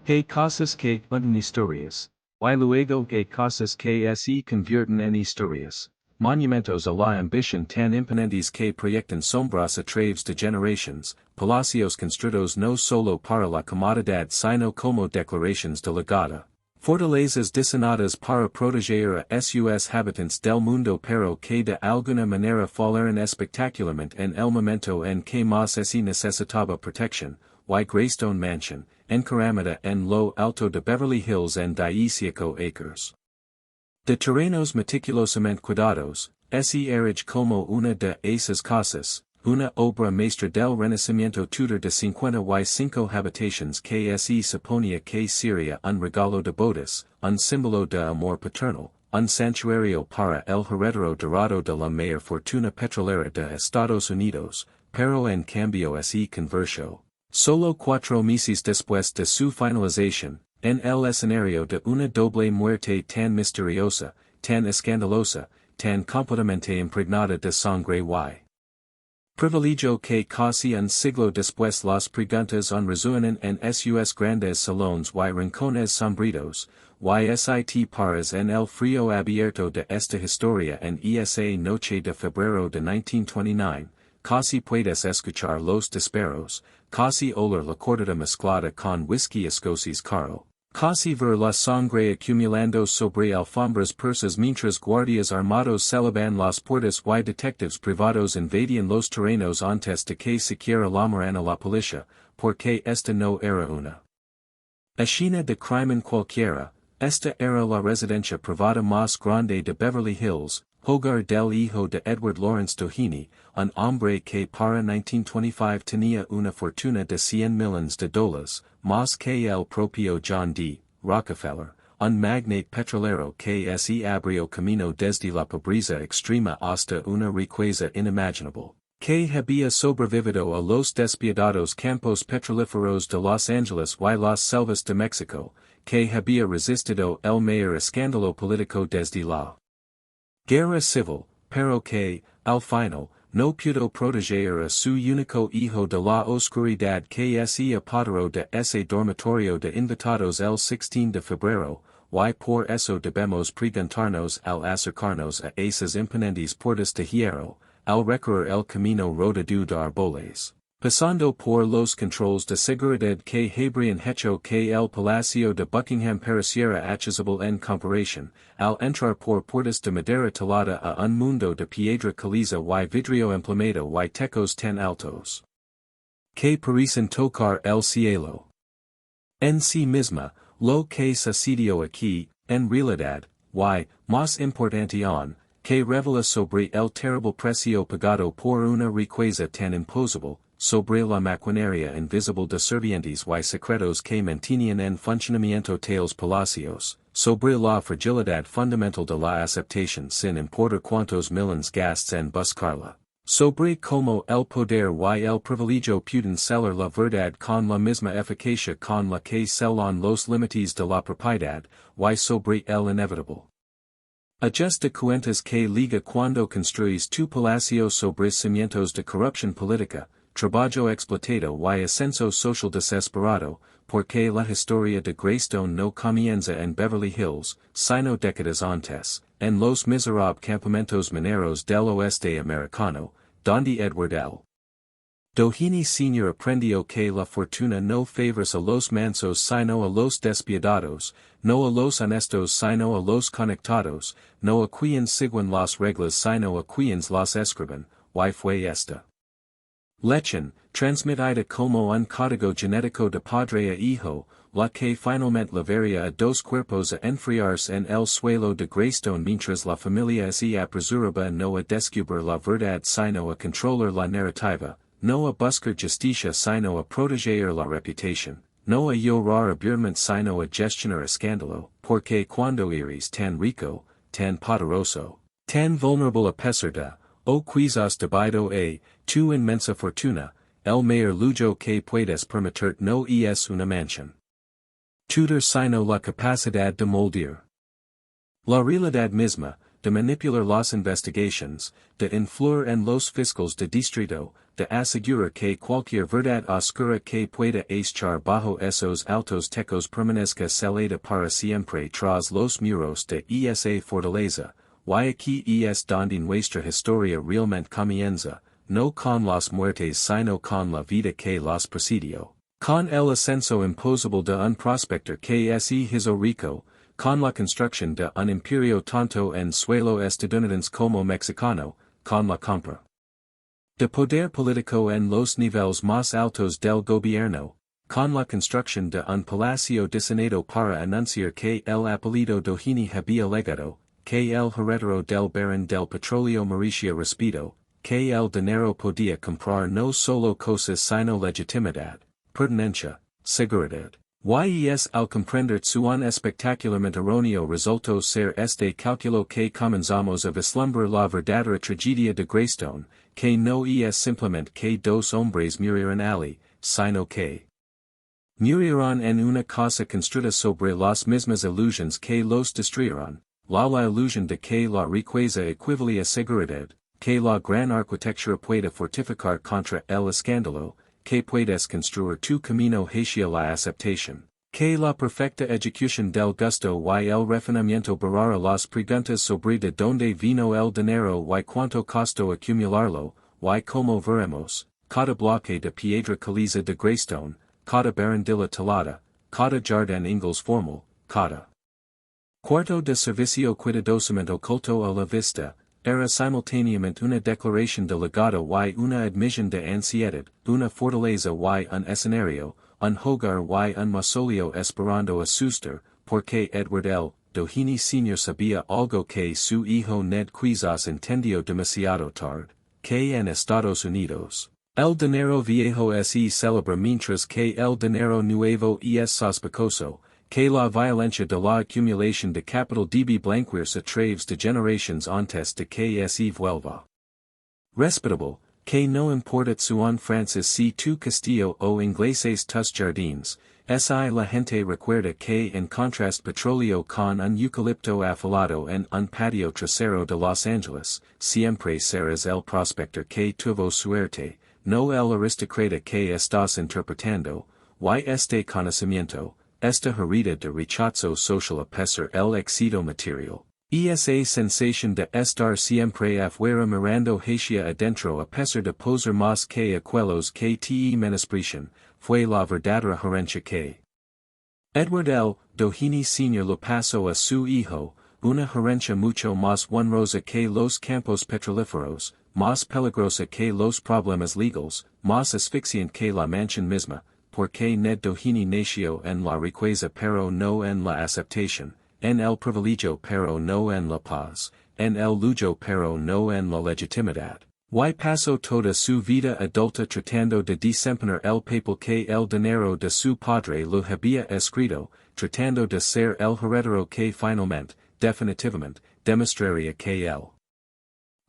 Que cosas que unten historias. Y luego que cosas que se convierten en historias. Monumentos a la ambición tan imponentes que proyectan sombras a través de generations, palacios construidos no solo para la comodidad sino como declaraciones de legado. Fortalezas diseñadas para proteger a sus habitantes del mundo pero que de alguna manera fallaron espectacularmente en el momento en que más se necesitaba protección. Y Greystone Mansion, encaramada en lo alto de Beverly Hills en 18 acres. De terrenos meticulosamente cuidados, se erige como una de esas casas, una obra maestra del Renacimiento Tudor de 55 habitations que se suponía que sería un regalo de bodas, un símbolo de amor paternal, un santuario para el heredero dorado de la mayor fortuna petrolera de Estados Unidos, pero en cambio se convirtió. Solo 4 meses después de su finalización, en el escenario de una doble muerte tan misteriosa, tan escandalosa, tan completamente impregnada de sangre y privilegio que casi un siglo después las preguntas resuenan en sus grandes salones y rincones sombritos, sit paras en el frío abierto de esta historia en esa noche de febrero de 1929. Casi puedes escuchar los disparos, casi oler la cordura mezclada con whisky escocés caro, casi ver la sangre acumulando sobre alfombras persas mientras guardias armados celeban las puertas y detectives privados invadían los terrenos antes de que siquiera llamaran a la policía, porque esta no era una escena de crimen cualquiera, esta era la residencia privada más grande de Beverly Hills, hogar del hijo de Edward Lawrence Doheny, un hombre que para 1925 tenía una fortuna de $100 millones, más que el propio John D. Rockefeller, un magnate petrolero que se abrió camino desde la pobreza extrema hasta una riqueza inimaginable, que había sobrevivido a los despiadados campos petrolíferos de Los Angeles y las selvas de México, que había resistido el mayor escándalo político desde la guerra civil, pero que, al final, no pudo proteger a su único hijo de la oscuridad que se apoderó de ese dormitorio de invitados el 16 de febrero, y por eso debemos preguntarnos al acercarnos a esas imponentes puertas de hierro, al recorrer el camino rodado de árboles, pasando por los controles de seguridad que habrían hecho que el palacio de Buckingham pareciera accesible en comparación, al entrar por puertas de madera talada a un mundo de piedra caliza y vidrio emplumado y techos tan altos que parecen tocar el cielo. En sí misma, lo que sucedió aquí, en realidad, y, más importante aún, que revela sobre el terrible precio pagado por una riqueza tan imposible, sobre la maquinaria invisible de servientes y secretos que mantenían en funcionamiento tales palacios, sobre la fragilidad fundamental de la aceptación sin importar cuántos millones gastos en buscarla, sobre cómo el poder y el privilegio pueden celar la verdad con la misma eficacia con la que celan los límites de la propiedad, y sobre el inevitable ajuste de cuentas que liga cuando construís tu palacio sobre cimientos de corrupción política, trabajo explotado y ascenso social desesperado, porque la historia de Greystone no comienza en Beverly Hills, sino décadas antes, en los miserables campamentos mineros del oeste americano, donde Edward L. Doheny Sr. aprendió que la fortuna no favorece a los mansos sino a los despiadados, no a los honestos sino a los conectados, no a quienes siguen las reglas sino a quienes las escriben, y fue esta lección, transmitida como un código genético de padre a hijo, la que finalmente llevaría a dos cuerpos a enfriarse en el suelo de Greystone mientras la familia se apresuraba no a descubrir la verdad sino a controlar la narrativa, no a buscar justicia sino a proteger la reputación, no a llorar abiertamente sino a gestionar escándalo, porque cuando eres tan rico, tan poderoso, tan vulnerable a pesar de, o quizás debido a, tu inmensa fortuna, el mayor lujo que puedes permitir no es una mansión Tudor sino la capacidad de moldear la realidad misma, de manipular las investigaciones, de influir en los fiscales de distrito, de asegurar que cualquier verdad oscura que pueda echar bajo esos altos tecos permanezca celada para siempre tras los muros de esa fortaleza, y aquí es donde nuestra historia realmente comienza, no con las muertes sino con la vida que las precedió, con el ascenso imposible de un prospector que se hizo rico, con la construcción de un imperio tanto en suelo estadounidense como mexicano, con la compra de poder político en los niveles más altos del gobierno, con la construcción de un palacio diseñado para anunciar que el apellido Doheny había legado, que el heredero del barón del petróleo merecía respeto, que el dinero podía comprar no solo cosas sino legitimidad, pertenencia, seguridad. Y al comprender su un espectacularmente erróneo resultó ser este cálculo que comenzamos a vislumbrar la verdadera tragedia de Greystone, que no es simplemente que dos hombres murieron allí, sino que murieron en una casa construida sobre las mismas ilusiones que los destruyeron, la ilusión de que la riqueza equivale a seguridad, que la gran arquitectura puede fortificar contra el escándalo, que puedes construir tu camino hacia la aceptación, que la perfecta ejecución del gusto y el refinamiento barrara las preguntas sobre de dónde vino el dinero y cuánto costó acumularlo, y como veremos, cada bloque de piedra caliza de Greystone, cada barandilla talada, cada jardín ingles formal, cada cuarto de servicio cuidadosamente oculto a la vista, era simultáneamente una declaración de legado y una admisión de ansiedad, una fortaleza y un escenario, un hogar y un mausoleo esperando asustar, porque Edward L. Doheny Sr. sabía algo que su hijo Ned quizás entendió demasiado tarde, que en Estados Unidos, el dinero viejo es célebre mientras que el dinero nuevo es sospechoso, que la violencia de la acumulación de capital debe blanquearse a través de generaciones antes de que se vuelva respetable, que no importa su un Francis si tu castillo o ingleses tus jardines, la gente recuerda que en contraste petróleo con un eucalipto afilado en un patio trasero de Los Angeles, siempre serás el prospector que tuvo suerte, no el aristócrata que estás interpretando, y este conocimiento, esta herida de rechazo social a pesar el éxito material, esa sensación de estar siempre afuera mirando hacia adentro a pesar de poser más que aquellos que te menosprecian, fue la verdadera herencia que Edward L. Doheny Sr. le pasó a su hijo, una herencia mucho más honrosa que los campos petrolíferos, más peligrosa que los problemas legales, más asfixiante que la mansión misma, porque Ned Doheny nació en la riqueza pero no en la aceptación, en el privilegio pero no en la paz, en el lujo pero no en la legitimidad. Y pasó toda su vida adulta tratando de desempeñar el papel que el dinero de su padre lo había escrito, tratando de ser el heredero que finalmente, definitivamente, demostraría que el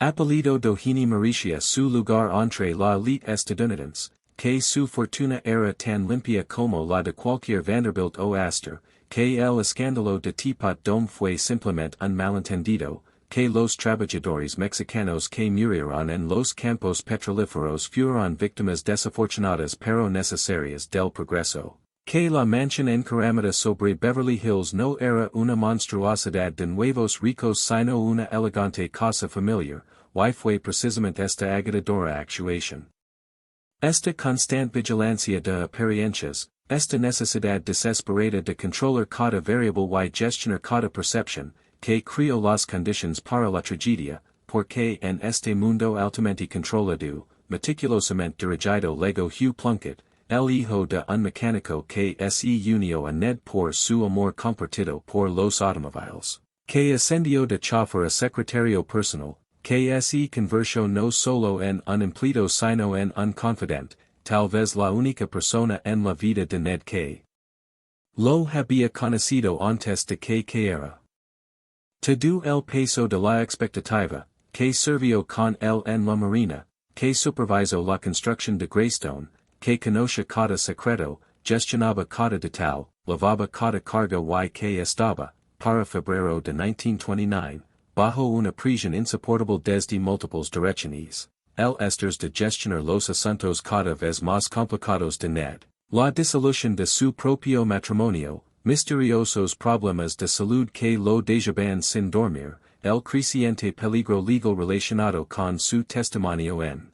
apellido Doheny merecía su lugar entre la élite estadounidense, que su fortuna era tan limpia como la de cualquier Vanderbilt o Astor, que el escándalo de Teapot Dome fue simplemente un malentendido, que los trabajadores mexicanos que murieron en los campos petrolíferos fueron víctimas desafortunadas pero necesarias del progreso, que la mansión encaramada sobre Beverly Hills no era una monstruosidad de nuevos ricos sino una elegante casa familiar, y fue precisamente esta agotadora actuación. Esta constante vigilancia de apariencias, esta necesidad desesperada de controlar cada variable y gestionar cada percepción, que creó las condiciones para la tragedia, porque en este mundo altamente controlado, meticulosamente dirigido llegó Hugh Plunkett, el hijo de un mecánico que se unió a Ned por su amor compartido por los automóviles, que ascendió de chofer a secretario personal, que se convirtió no solo en un empleado sino en un confidente, tal vez la única persona en la vida de Ned que lo había conocido antes de que cayera. Todo el peso de la expectativa, que sirvió con él en la marina, que supervisó la construcción de Greystone, que conocía cada secreto, gestionaba cada detalle, lavaba cada carga y que estaba, para febrero de 1929, bajo una presión insoportable desde múltiples direcciones, el estos de gestionar los asuntos cada vez más complicados de Ned, la disolución de su propio matrimonio, misteriosos problemas de salud que lo dejaban sin dormir, el creciente peligro legal relacionado con su testimonio en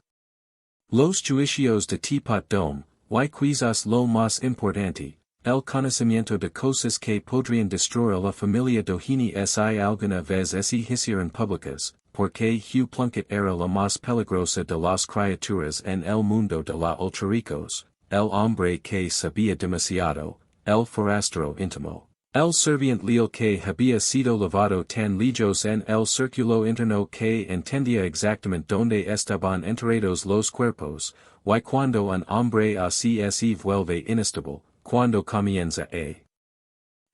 los juicios de Teapot Dome, y quizás lo más importante, el conocimiento de cosas que podrían destruir la familia Doheny si alguna vez se hicieran públicas, porque Hugh Plunkett era la más peligrosa de las criaturas en el mundo de los ultraricos, el hombre que sabía demasiado, el forastero íntimo, el serviente leal que había sido lavado tan lejos en el círculo interno que entendía exactamente dónde estaban enterrados los cuerpos, y cuando un hombre así se vuelve inestable, cuando comienza a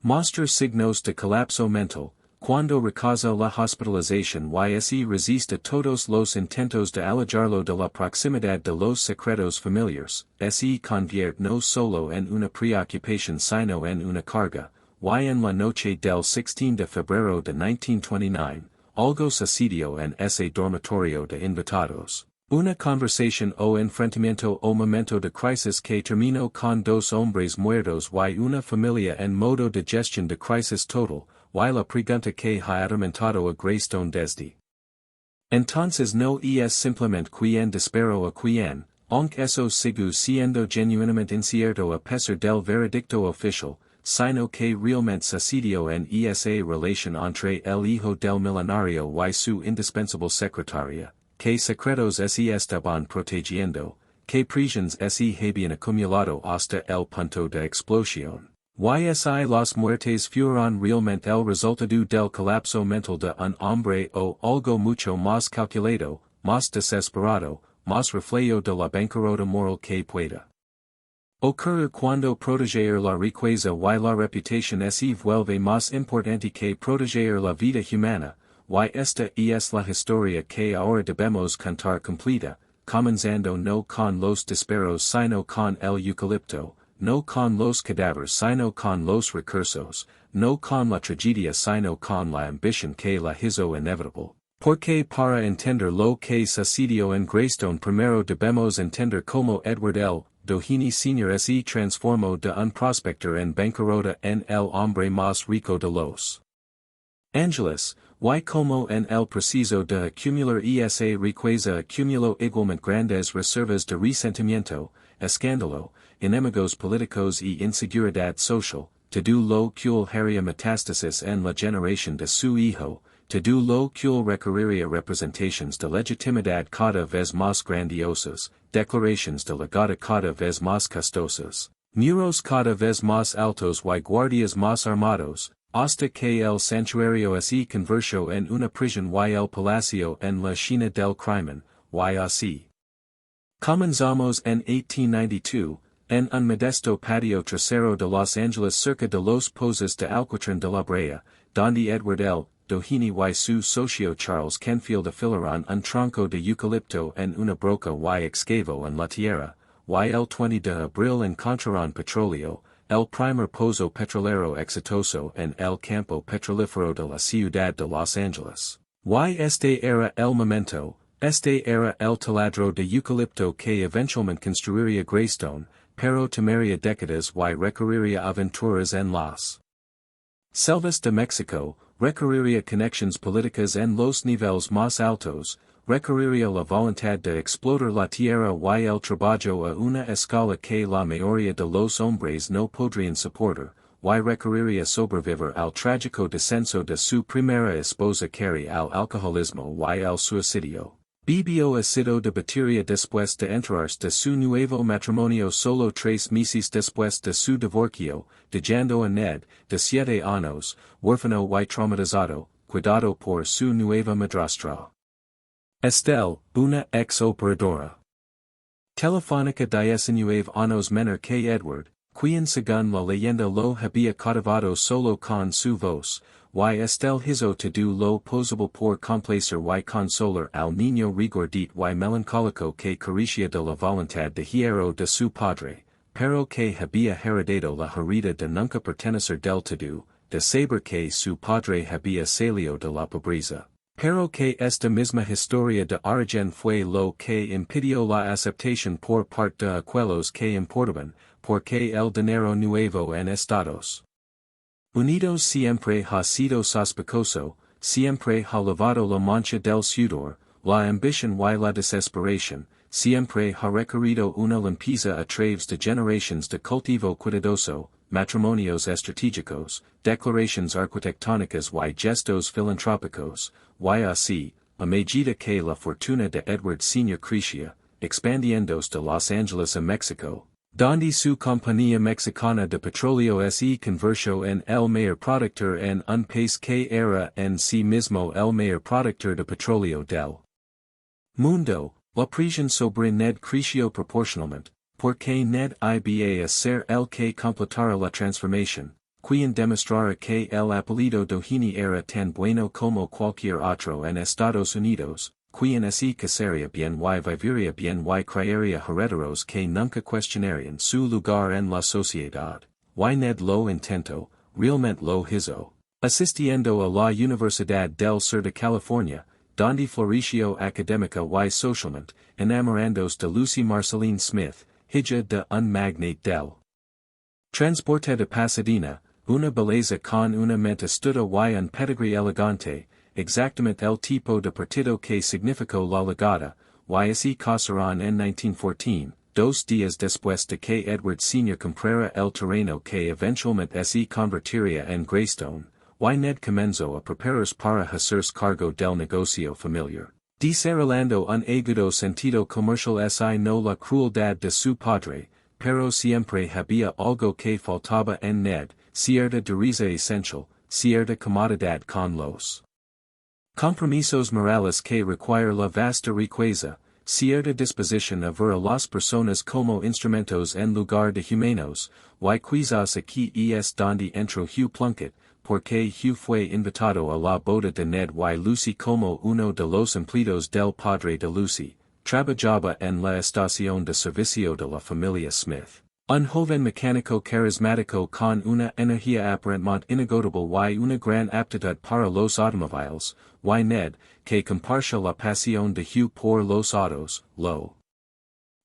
mostrar signos de colapso mental, cuando rechaza la hospitalización y se resiste a todos los intentos de alejarlo de la proximidad de los secretos familiares, se convierte no solo en una preocupación sino en una carga, y en la noche del 16 de febrero de 1929, algo sucedió en ese dormitorio de invitados. Una conversación o enfrentamiento o momento de crisis que terminó con dos hombres muertos y una familia en modo de gestión de crisis total, y la pregunta que ha atormentado a Greystone desde entonces no es simplemente quién disparó a quién, aunque eso sigue siendo genuinamente incierto a pesar del veredicto oficial, sino que realmente sucedió en esa relación entre el hijo del millonario y su indispensable secretaria. Que secretos se estaban protegiendo, que prisiones se habían acumulado hasta el punto de explosión. Si las muertes fueron realmente el resultado del colapso mental de un hombre o algo mucho más calculado, más desesperado, más reflejo de la bancarrota moral que pueda ocurrir cuando proteger la riqueza y la reputación se vuelve más importante que proteger la vida humana. Y esta es la historia que ahora debemos contar completa, comenzando no con los disparos sino con el eucalipto, no con los cadáveres sino con los recursos, no con la tragedia sino con la ambición que la hizo inevitable. Porque para entender lo que sucedió en Greystone primero debemos entender cómo Edward L. Doheny Sr. se transformó de un prospector en bancarrota en el hombre más rico de los Angeles, y como en el proceso de acumular esa riqueza acumuló igualmente grandes reservas de resentimiento, escándalo, enemigos políticos y inseguridad social, todo lo cual haría metástasis en la generación de su hijo, todo lo cual requeriría representaciones de legitimidad cada vez más grandiosas, declaraciones de legado cada vez más costosas, muros cada vez más altos y guardias más armados, hasta que el santuario se convirtió en una prisión y el palacio en la China del crimen, y así. Comenzamos en 1892, en un modesto patio trasero de Los Ángeles cerca de los pozos de Alquitrán de la Brea, donde Edward L. Doheny y su socio Charles Canfield afilaron un tronco de eucalipto en una broca y excavó en la tierra, y el 20 de abril encontraron petróleo, el primer pozo petrolero exitoso en el campo petrolífero de la ciudad de Los Ángeles. Y este era el momento, este era el taladro de eucalipto que eventualmente construiría Greystone, pero tomaría décadas y recorrería aventuras en las selvas de México, requeriría conexiones políticas en los niveles más altos, requeriría la voluntad de explotar la tierra y el trabajo a una escala que la mayoría de los hombres no podrían soportar, y requeriría sobrevivir al trágico descenso de su primera esposa Carrie al alcoholismo y al suicidio. Bebió ácido de batería después de enterarse de su nuevo matrimonio solo 3 meses después de su divorcio, dejando a Ned, de 7 años, huérfano y traumatizado, cuidado por su nueva madrastra. Estelle, una ex-operadora telefónica 19 años menor que Edward, quien según la leyenda lo había cautivado solo con su voz, y Estelle hizo todo lo posible por complacer y consolar al niño regordito y melancólico que carecía de la voluntad de hierro de su padre, pero que había heredado la herida de nunca pertenecer del todo, de saber que su padre había salido de la pobreza. Pero que esta misma historia de origen fue lo que impidió la aceptación por parte de aquellos que importaban, porque el dinero nuevo en Estados Unidos siempre ha sido sospechoso, siempre ha lavado la mancha del sudor, la ambición y la desesperación, siempre ha requerido una limpieza a través de generaciones de cultivo cuidadoso, matrimonios estratégicos, declaraciones arquitectónicas y gestos filantrópicos, y así, a medida que la fortuna de Edward Sr. crecía, expandiéndose de Los Angeles a México, donde su compañía mexicana de petróleo se convirtió en el mayor productor en un país que era en sí mismo el mayor productor de petróleo del mundo. La presión sobre Ned creció proporcionalmente, porque Ned iba a ser el que completara la transformación, quien demostrara que el apellido Doheny era tan bueno como cualquier otro en Estados Unidos, quien así casaría bien y viviría bien y crearía herederos que nunca cuestionarían su lugar en la sociedad. Y Ned lo intentó, realmente lo hizo, asistiendo a la Universidad del Sur de California, donde floreció académica y socialmente, enamorándose de Lucy Marceline Smith, hija de un magnate del transporte de Pasadena, una belleza con una mente astuta y un pedigree elegante, exactamente el tipo de partido que significó la legada, y así casaron en 1914, 2 días después de que Edward Sr. comprara el terreno que eventualmente se convertiría en Greystone, y Ned comenzó a prepararse para hacerse cargo del negocio familiar, desarrollando un agudo sentido comercial no la crueldad de su padre, pero siempre había algo que faltaba en Ned, cierta dureza esencial, cierta comodidad con los compromisos morales que require la vasta riqueza, cierta disposición a ver a las personas como instrumentos en lugar de humanos, y quizás aquí es donde entró Hugh Plunkett, porque Hugh fue invitado a la boda de Ned y Lucy como uno de los empleados del padre de Lucy, trabajaba en la estación de servicio de la familia Smith. Un joven mecánico carismático con una energía aparentemente inagotable y una gran aptitud para los automóviles, y Ned, que compartía la pasión de Hugh por los autos, lo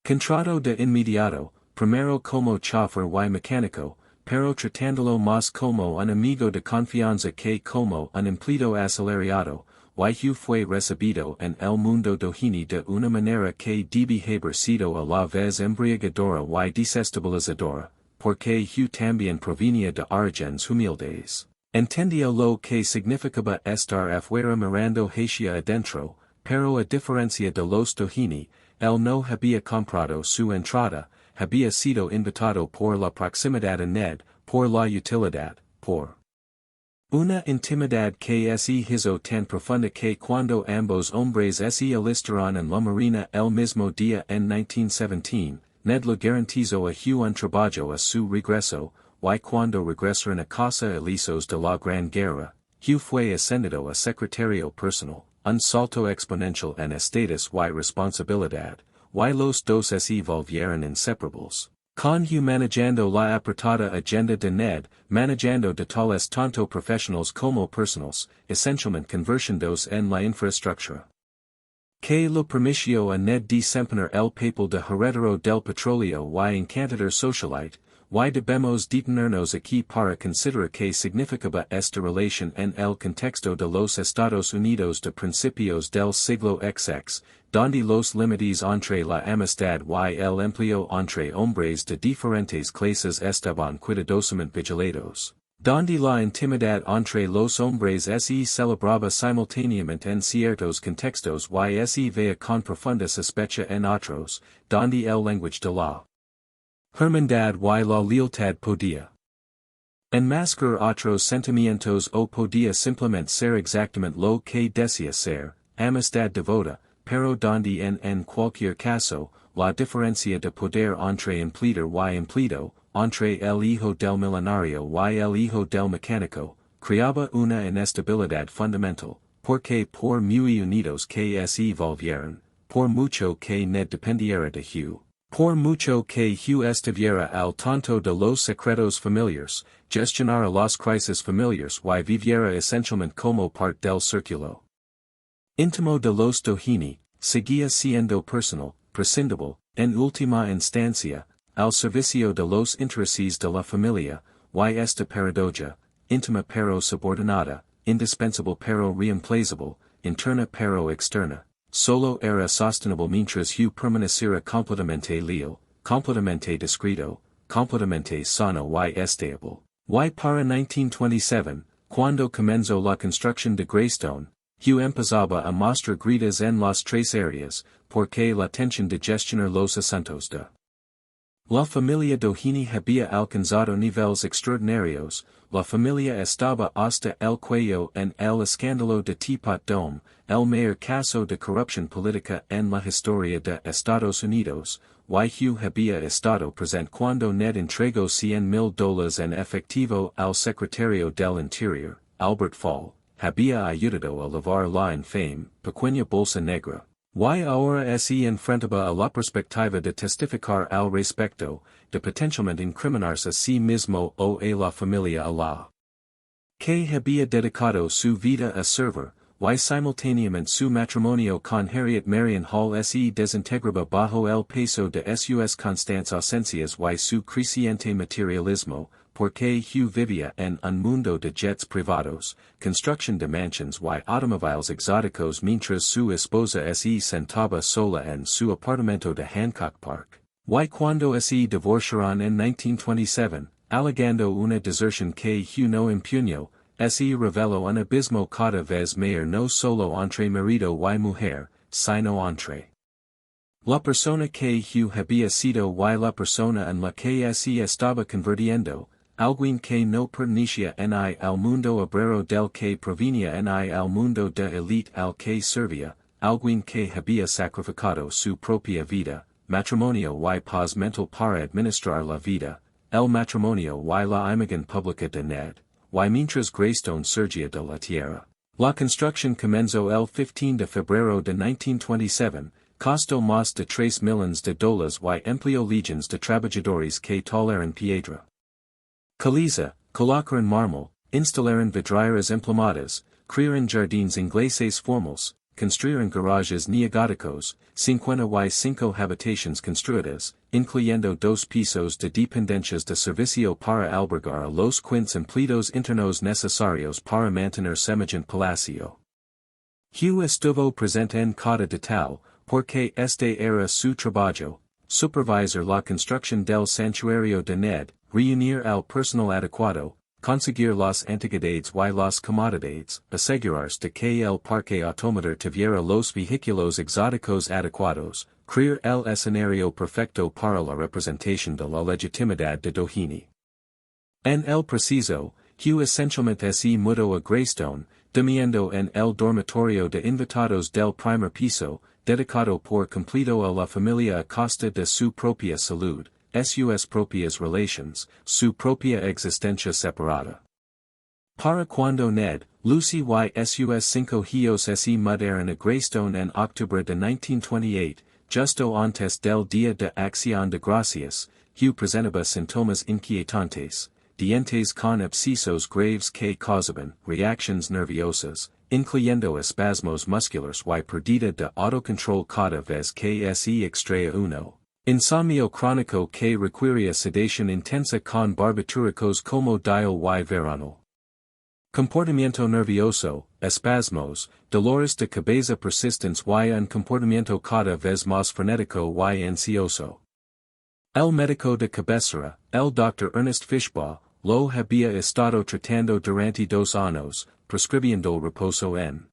contrató de inmediato, primero como chofer y mecánico, pero tratándolo más como un amigo de confianza que como un empleado asalariado, y Hugh fue recibido en el mundo Doheny de una manera que debe haber sido a la vez embriagadora y desestabilizadora, porque Hugh también provenía de orígenes humildes. Entendía lo que significaba estar afuera mirando hacia adentro, pero a diferencia de los Doheny, él no había comprado su entrada, había sido invitado por la proximidad a Ned, por la utilidad, por una intimidad que se hizo tan profunda que cuando ambos hombres se alistaron en la marina el mismo día en 1917, Ned le garantizó a Hugh un trabajo a su regreso, y cuando regresaron a casa ilisos de la Gran Guerra, Hugh fue ascendido a secretario personal, un salto exponencial en estatus y responsabilidad, y los dos se volvieron inseparables. Con Hugh manejando la apretada agenda de Ned, manejando de tales tanto profesionales como personales, esencialmente convirtiéndose en la infraestructura que lo permitió a Ned desempeñar el papel de heredero del petróleo y encantador socialite, y debemos detenernos aquí para considerar qué significaba esta relación en el contexto de los Estados Unidos de principios del siglo XX, donde los límites entre la amistad y el empleo entre hombres de diferentes clases estaban cuidadosamente vigilados, donde la intimidad entre los hombres se celebraba simultáneamente en ciertos contextos y se veía con profunda sospecha en otros, donde el lenguaje de la hermandad y la lealtad podía enmascarar otros sentimientos o podía simplemente ser exactamente lo que decía ser, amistad devota, pero donde en cualquier caso, la diferencia de poder entre empleador y empleado, entre el hijo del millonario y el hijo del mecánico, creaba una inestabilidad fundamental, porque por muy unidos que se volvieran, por mucho que Ned dependiera de Hugh, por mucho que Hugh estuviera al tanto de los secretos familiares, gestionara las crisis familiares y viviera esencialmente como parte del círculo Íntimo de los Doheny, seguía siendo personal, prescindible, en última instancia, al servicio de los intereses de la familia, y esta paradoja, íntima pero subordinada, indispensable pero reemplazable, interna pero externa, solo era sostenible mientras Hugh permaneciera completamente leal, completamente discreto, completamente sano y estable. Y para 1927, cuando comenzó la construcción de Greystone, Hugh empezaba a mostrar grietas en las tres áreas, porque la tensión de gestionar los asuntos de la familia Doheny había alcanzado niveles extraordinarios, la familia estaba hasta el cuello en el escándalo de Teapot Dome, el mayor caso de corrupción política en la historia de Estados Unidos, y Hugh había estado presente cuando Ned entregó $100,000 en efectivo al secretario del Interior, Albert Fall, había ayudado a lavar la infame, pequeña bolsa negra. Y ahora se enfrentaba a la perspectiva de testificar al respecto, de potencialmente incriminarse a sí mismo o a la familia a la que había dedicado su vida a servir, y simultáneamente su matrimonio con Harriet Marion Hall se desintegraba bajo el peso de sus constantes ausencias y su creciente materialismo, porque Hugh vivía en un mundo de jets privados, construcción de mansions y automóviles exóticos mientras su esposa se sentaba sola en su apartamento de Hancock Park. Y cuando se divorciaron en 1927, alegando una deserción que Hugh no impugnó, se reveló un abismo cada vez mayor no solo entre marido y mujer, sino entre la persona que Hugh había sido y la persona en la que se estaba convirtiendo, alguien que no pertenecía en al mundo obrero del que provenía en al mundo de élite al que servía, alguien que había sacrificado su propia vida, matrimonio y paz mental para administrar la vida, el matrimonio y la imagen pública de Ned, y mientras Greystone surgía de la tierra. La construcción comenzó el 15 de febrero de 1927, costó más de $3 millones y empleó legions de trabajadores que talaron piedra caliza, colocaron mármol, instalaron vidrieras emplamadas, crearon jardines ingleses formales, construyeron garajes neogóticos, 55 habitaciones construidas, incluyendo 2 pisos de dependencias de servicio para albergar a los empleados internos necesarios para mantener semejante palacio. Hugh estuvo presente en cada detalle, porque este era su trabajo, supervisar la construcción del santuario de Ned, reunir al personal adecuado, conseguir las antigüedades y las comodidades, asegurarse de que el parque automotor tuviera los vehículos exóticos adecuados, crear el escenario perfecto para la representación de la legitimidad de Doheny. En el preciso, Hugh esencialmente se mudó a Greystone, durmiendo en el dormitorio de invitados del primer piso, dedicado por completo a la familia a costa de su propia salud, sus propias relations, su propia existencia separada. Para cuando Ned, Lucy y sus 5 hijos se mudaron a Greystone en octubre de 1928, justo antes del Día de Acción de Gracias, Hugh presentaba síntomas inquietantes, dientes con abscesos graves que causaban reacciones nerviosas, incluyendo espasmos musculares y pérdida de autocontrol cada vez que se extraía uno. Insomnio crónico que requería sedación intensa con barbitúricos como dial y veronal. Comportamiento nervioso, espasmos, dolores de cabeza persistentes y un comportamiento cada vez más frenético y ansioso. El médico de cabecera, el Dr. Ernest Fishbaugh, lo había estado tratando durante 2 años, prescribiendo reposo en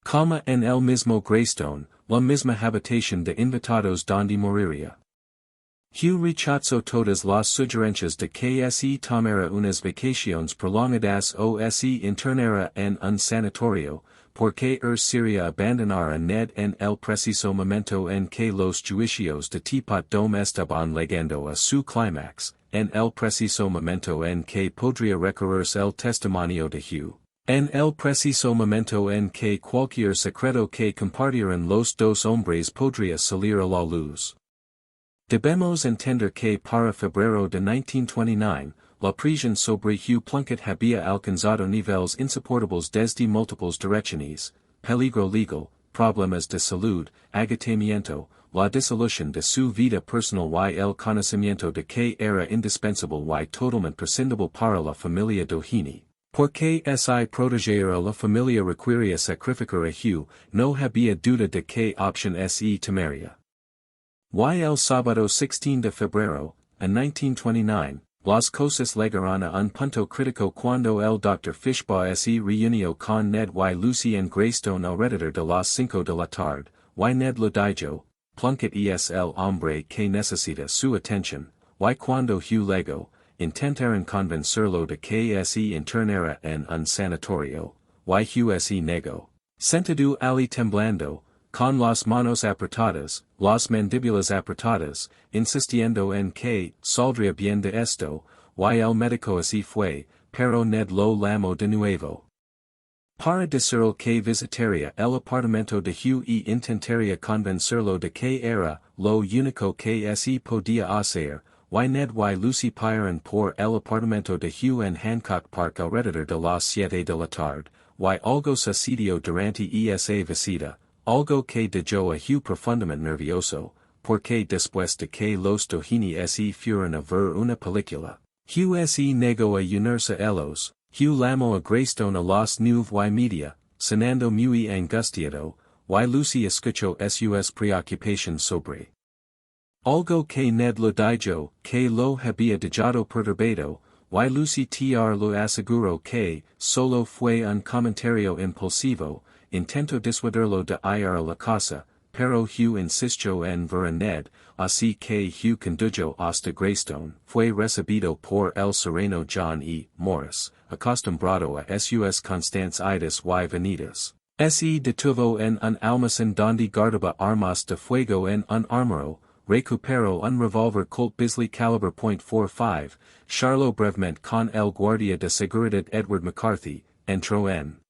cama en el mismo Greystone, la misma habitación de invitados donde moriría. Hugh rechazó todas las sugerencias de que se tomara unas vacaciones prolongadas o se internara en un sanatorio, porque sería abandonar a Ned en el preciso momento en que los juicios de Teapot Dome estaban llegando a su clímax, en el preciso momento en que podría recorrerse el testimonio de Hugh. En el preciso momento en que cualquier secreto que compartieran los dos hombres podría salir a la luz. Debemos entender que para febrero de 1929, la presión sobre Hugh Plunkett había alcanzado niveles insoportables desde múltiples direcciones, peligro legal, problemas de salud, agotamiento, la disolución de su vida personal y el conocimiento de que era indispensable y totalmente prescindible para la familia Doheny. Porque si proteger a la familia requería sacrificar a Hugh, no había duda de que opción se tomaría. Y el sábado 16 de febrero, en 1929, las cosas llegaron a un punto crítico cuando el Dr. Fishbaugh se reunió con Ned y Lucy en Greystone alrededor de las 5 de la tarde, y Ned le dijo, Plunkett es el hombre que necesita su atención, y cuando Hugh llegó, intentaron convencerlo de que se internara en un sanatorio, y Hugh se negó. Sentado allí temblando, con las manos apretadas, las mandíbulas apretadas, insistiendo en que saldría bien de esto, y el médico así fue, pero Ned lo llamó de nuevo. Para decirle que visitaría el apartamento de Hugh y intentaría convencerlo de que era lo único que se podía hacer, y Ned y Lucy paran por el apartamento de Hugh en Hancock Park alrededor de las 7 de la tarde, y algo sucedió durante esa visita. Algo que dejó a Hugh profundamente nervioso, porque después de que los Doheny se fueron a ver una película, Hugh se negó a unirse a ellos. Hugh llamó a Greystone a las 9:30, cenando muy angustiado, y Lucy escuchó sus preocupaciones sobre algo que Ned le dijo que lo había dejado perturbado, y Lucy lo aseguró que solo fue un comentario impulsivo. Intentó disuadirlo de ir a la casa, pero Hugh insistió en ver a Ned, así que Hugh condujo hasta Greystone. Fue recibido por el sereno John E. Morris, acostumbrado a sus constantes idas y venidas. Se detuvo en un almacén donde guardaba armas de fuego en un armario, recuperó un revólver Colt Bisley calibre .45, charló brevemente con el guardia de seguridad Edward McCarthy, entró en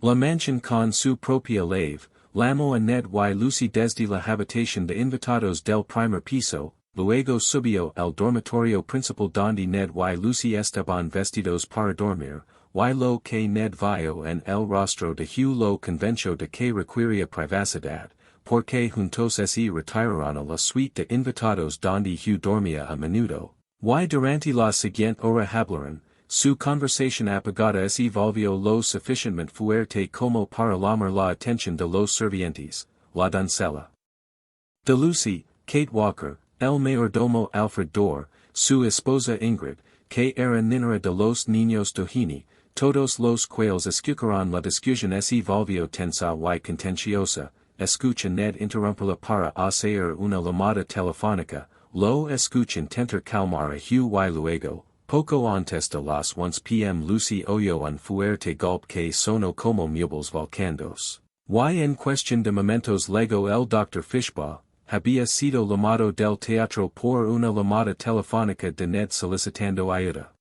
la mansión con su propia llave, llamó a Ned y Lucy desde la habitación de invitados del primer piso, luego subió al dormitorio principal donde Ned y Lucy estaban vestidos para dormir, y lo que Ned vio en el rostro de Hugh lo convenció de que requería privacidad, porque juntos se retiraron a la suite de invitados donde Hugh dormía a menudo, y durante la siguiente hora hablaron. Su conversación apagada se volvió lo suficientemente fuerte como para llamar la atención de los sirvientes, la doncella de Lucy, Kate Walker, el mayordomo Alfred Dorr, su esposa Ingrid, que era niñera de los niños Doheny. Todos los cuales escucharon la discusión se volvió tensa y contenciosa. Escucha Ned interrumpirla para hacer una llamada telefónica, lo escucha intentar calmar a Hugh y luego. Poco antes de las 1 p.m. Lucy oyó un fuerte golpe que sonó como muebles volcandos. Y en cuestión de momentos luego el Dr. Fishbaugh, había sido llamado del teatro por una llamada telefónica de Ned solicitando ayuda.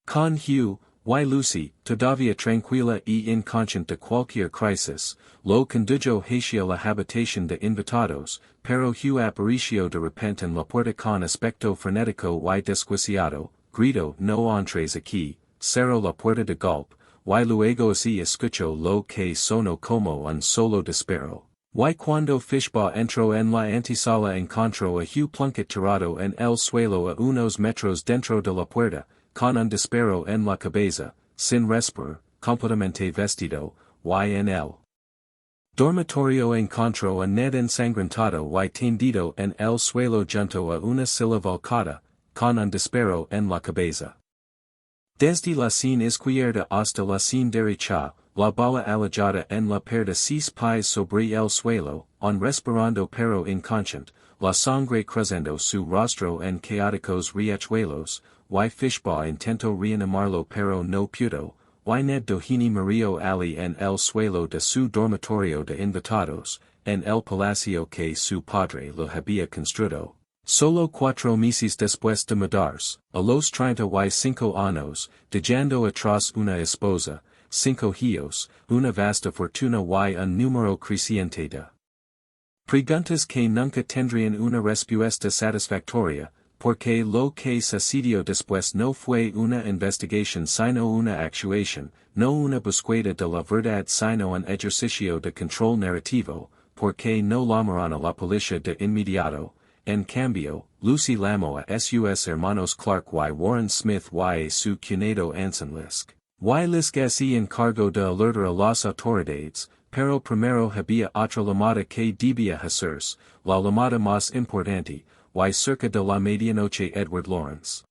Con Hugh, y Lucy, todavía tranquila y inconsciente de cualquier crisis, lo condujo hacia la habitación de invitados, pero Hugh apareció de repente en la puerta con aspecto frenético y desquiciado. Grito, no entres aquí, cerró la puerta de golpe, y luego se escuchó lo que sonó como un solo disparo. Y cuando Fishbaugh entró en la antesala encontró a Hugh Plunkett tirado en el suelo a unos metros dentro de la puerta, con un disparo en la cabeza, sin respirar, completamente vestido, y en el dormitorio encontró a Ned ensangrentado y tendido en el suelo junto a una silla volcada, con un disparo en la cabeza. Desde la sien izquierda hasta la sien derecha, la bala alojada en la pared de 6 pies sobre el suelo, aun respirando pero inconsciente, la sangre cruzando su rostro en caóticos riachuelos, y Fishbaugh intentó reanimarlo pero no pudo, y Ned Doheny murió allí en el suelo de su dormitorio de invitados, en el palacio que su padre lo había construido. Solo 4 meses después de mudarse, a los 35 años, dejando atrás una esposa, 5 hijos, una vasta fortuna y un número creciente de preguntas que nunca tendrían una respuesta satisfactoria, porque lo que sucedió después no fue una investigación sino una actuación. no una búsqueda de la verdad sino un ejercicio de control narrativo, porque no llamaron a la policía de inmediato. En cambio, Lucy llamó a sus hermanos Clark y Warren Smith y a su cuñado Anson Lisk. Y Lisk se encargó de alertar a las autoridades, pero primero había otra llamada que debía hacerse, la llamada más importante, y cerca de la medianoche Edward Lawrence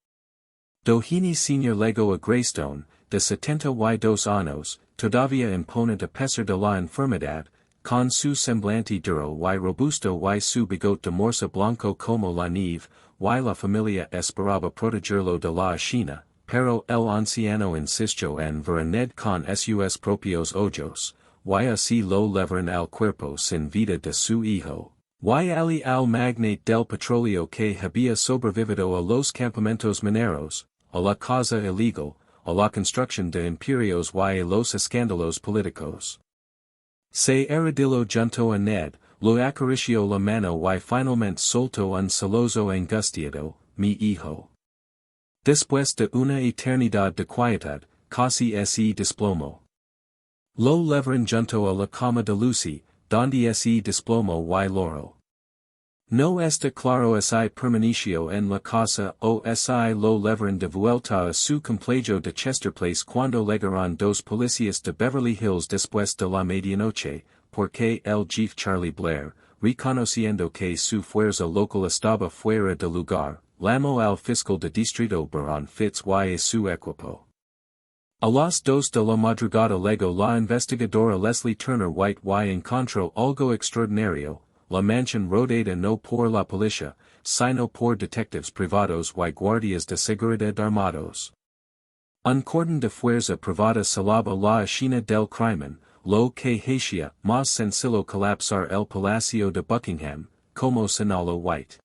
Doheny Sr. llegó a Greystone, de 72 años, todavía imponente a pesar de la enfermedad, con su semblante duro y robusto y su bigote de morsa blanco como la nieve, y la familia esperaba protegerlo de la China, pero el anciano insistió en ver a Ned con sus propios ojos, y así lo llevaron al cuerpo sin vida de su hijo. Y ali al magnate del petróleo que había sobrevivido a los campamentos mineros, a la causa ilegal, a la construcción de imperios y a los escándalos políticos. Se heredero junto a Ned, lo acarició la mano y finalmente soltó un celoso angustiado, mi hijo. Después de una eternidad de quietud, casi se desplomó. Lo llevaron junto a la cama de Lucy, donde se desplomó y loro. No está claro si permaneció en la casa o si lo llevaron de vuelta a su complejo de Chester Place cuando llegaron dos policías de Beverly Hills después de la medianoche, porque el jefe Charlie Blair, reconociendo que su fuerza local estaba fuera de lugar, llamó al fiscal de distrito Baron Fitz y a su equipo. A las 2 de la madrugada llegó la investigadora Leslie Turner White y encontró algo extraordinario. La mansión rodeada no por la policía, sino por detectives privados y guardias de seguridad armados. Un cordón de fuerza privada salaba la escena del crimen, lo que hacía más sencillo colapsar el palacio de Buckingham, como señaló White.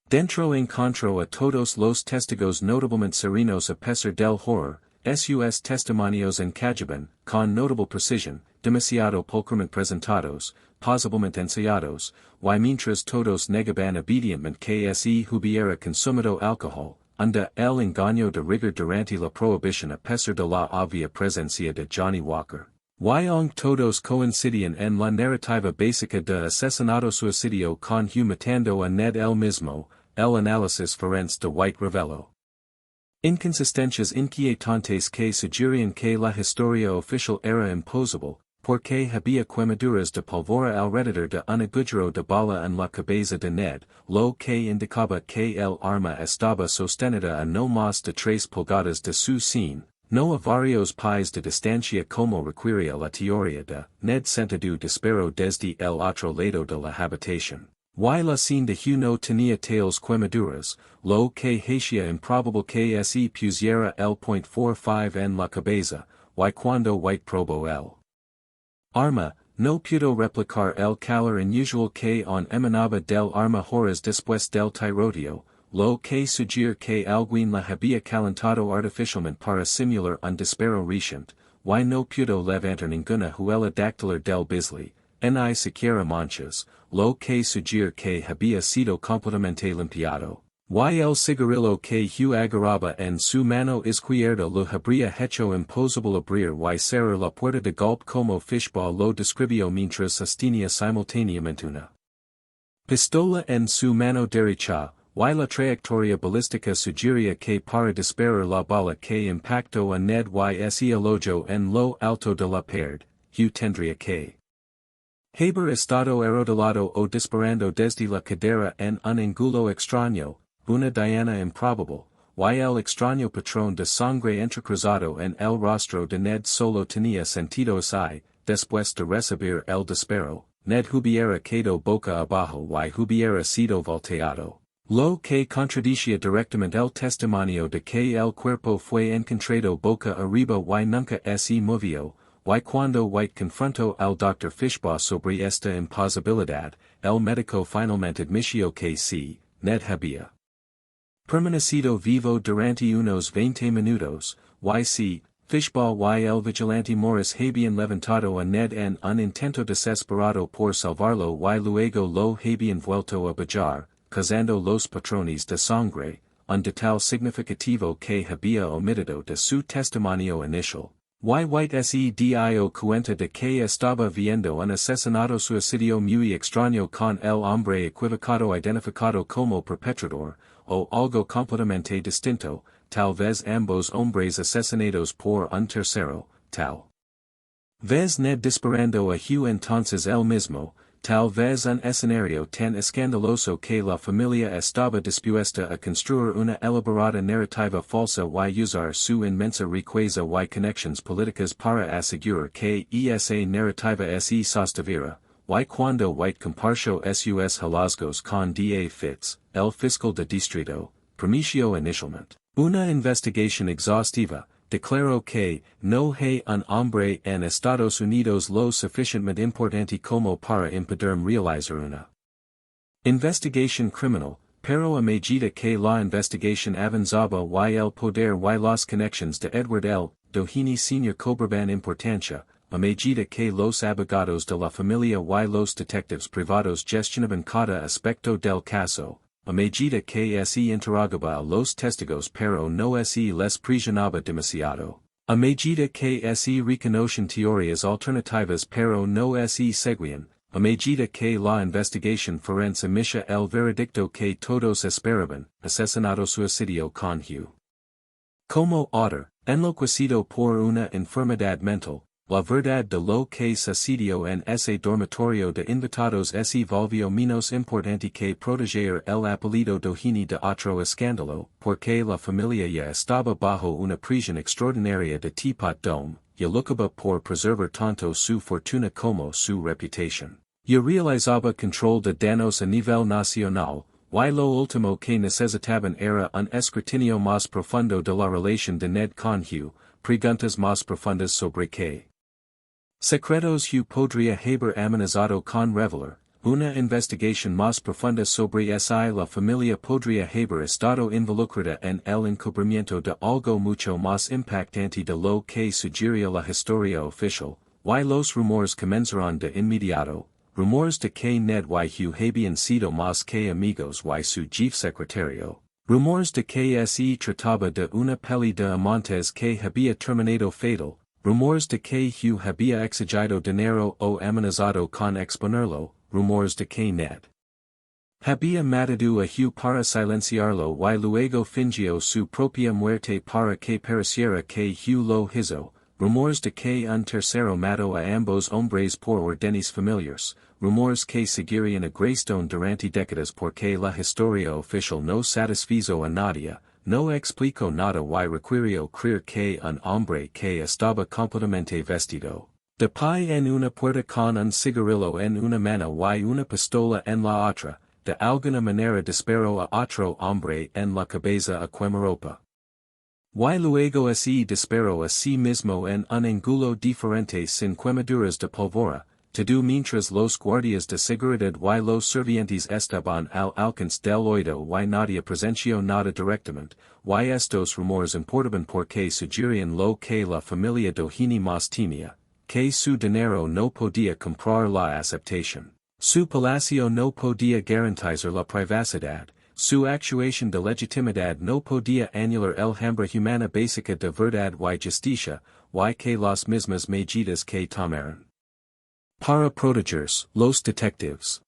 Dentro encontró a todos los testigos notablemente serenos a pesar del horror, sus testimonios encajaban, con notable precisión, demasiado pulcramente presentados, posiblemente ensayados, y mientras todos negaban obedientemente que se hubiera consumido alcohol, anda el engaño de rigor durante la prohibición a pesar de la obvia presencia de Johnny Walker. Y aunque todos coincidían en la narrativa básica de asesinato-suicidio con Hugh matando a Ned el mismo, el análisis forense de White reveló inconsistencias inquietantes que sugerían que la historia oficial era imposible, porque había quemaduras de pólvora alrededor de un agujero de bala en la cabeza de Ned, lo que indicaba que el arma estaba sostenida a no más de 3 pulgadas de su sien, no a varios pies de distancia como requería la teoría de Ned sentado disparo desde el otro lado de la habitación. Y la scene de Hugh no tenía tales quemaduras, lo que hacía improbable que se pusiera el .45 en la cabeza, y cuando White probó el arma, no pudo replicar el calor inusual que emanaba del arma horas después del tiroteo, lo que sugiere que alguien la había calentado artificialmente para simular un disparo reciente, y no pudo levantar ninguna huella dactilar del bisley, ni siquiera manchas, lo que sugiere que había sido completamente limpiado. Y el cigarrillo que Hugh agarraba en su mano izquierda lo habría hecho imposible abrir y cerrar la puerta de golpe como Fishball lo describió mientras sostenía simultáneamente una pistola en su mano derecha, y la trayectoria balística sugería que para disparar la bala que impactó a Ned y se alojó en lo alto de la pared, Hugh tendría que haber estado arrodillado o disparando desde la cadera en un ángulo extraño, una diana improbable, y el extraño patrón de sangre entrecruzado en el rostro de Ned solo tenía sentido si, después de recibir el disparo, Ned hubiera quedado boca abajo y hubiera sido volteado, lo que contradicía directamente el testimonio de que el cuerpo fue encontrado boca arriba y nunca se movió. Y cuando White confrontó al Dr. Fishbaugh sobre esta imposibilidad, el médico finalmente admitió que sí, Ned había permanecido vivo durante unos 20 minutos, y sí, Fishbaugh y el vigilante Morris habían levantado a Ned en un intento desesperado por salvarlo y luego lo habían vuelto a bajar, causando los patrones de sangre, un detalle significativo que había omitido de su testimonio inicial. Y white sedio cuenta de que estaba viendo un asesinato-suicidio muy extraño con el hombre equivocado identificado como perpetrador, o algo completamente distinto, tal vez ambos hombres asesinados por un tercero, tal vez Ned disparando a Hugh entonces él mismo, tal vez un escenario tan escandaloso que la familia estaba dispuesta a construir una elaborada narrativa falsa y usar su inmensa riqueza y conexiones políticas para asegurar que esa narrativa se sostuviera, y cuando white compartió sus hallazgos con da Fitz, el fiscal de distrito, permitió inicialmente una investigación exhaustiva. Declaró que no hay un hombre en Estados Unidos lo suficientemente importante como para impedir realizar una investigación criminal, pero a medida que la investigación avanzaba y el poder y las conexiones de Edward L. Doheny Sr. cobraban importancia, a medida que los abogados de la familia y los detectives privados gestionaban cada aspecto del caso, a medida que se interrogaba a los testigos pero no se les presionaba demasiado, a medida que se reconocían teorías alternativas pero no se seguían, a medida que la investigación forense emitía el veredicto que todos esperaban, asesinato-suicidio con Hugh como autor, enloquecido por una enfermedad mental. La verdad de lo que sucedió en ese dormitorio de invitados se volvió menos importante que proteger el apellido Doheny de otro escándalo, porque la familia ya estaba bajo una prisión extraordinaria de Teapot Dome, y lucaba por preservar tanto su fortuna como su reputación. Y realizaba control de daños a nivel nacional, y lo último que necesitaban era un escrutinio más profundo de la relación de Ned con Hugh, preguntas más profundas sobre qué secretos Hugh podría haber amenazado con revelar, una investigación más profunda sobre si la familia podría haber estado involucrada en el encubrimiento de algo mucho más impactante de lo que sugería la historia oficial, y los rumores comenzaron de inmediato, rumores de que Ned y Hugh habían sido más que amigos y su chief secretario. Rumores de que se trataba de una peli de amantes que había terminado fatal. Rumores de que Hugh había exigido dinero o amenazado con exponerlo, rumores de que Ned había matado a Hugh para silenciarlo y luego fingió su propia muerte para que pareciera que Hugh lo hizo, rumores de que un tercero mató a ambos hombres por órdenes familiares, rumores que seguirían a Greystone durante décadas porque la historia oficial no satisfizo a nadie. No explicó nada y requirió creer que un hombre que estaba completamente vestido de pie en una puerta con un cigarrillo en una mano y una pistola en la otra, de alguna manera disparó a otro hombre en la cabeza a quemarropa. Y luego se disparó a sí mismo en un ángulo diferente sin quemaduras de pólvora, todo mientras los guardias de seguridad y los sirvientes estaban al alcance del oído y nadie presenció nada directamente, y estos rumores importaban porque sugerían lo que la familia Doheny más temía, que su dinero no podía comprar la aceptación, su palacio no podía garantizar la privacidad, su actuación de legitimidad no podía anular el hambre humana básica de verdad y justicia, y que las mismas medidas que tomaron para protegerse, los detectives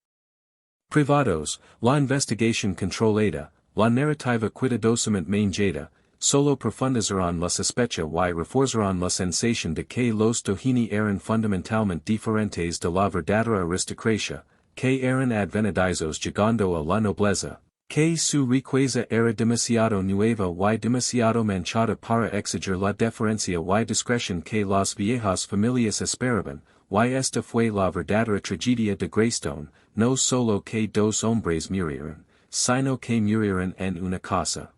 privados, la investigación controlada, la narrativa cuidadosamente manejada, solo profundizaron la sospecha y reforzaron la sensación de que los Doheny eran fundamentalmente diferentes de la verdadera aristocracia, que eran advenedizos llegando a la nobleza, que su riqueza era demasiado nueva y demasiado manchada para exigir la deferencia y discreción que las viejas familias esperaban. Y esta fue la verdadera tragedia de Greystone, no solo que dos hombres murieron, sino que murieron en una casa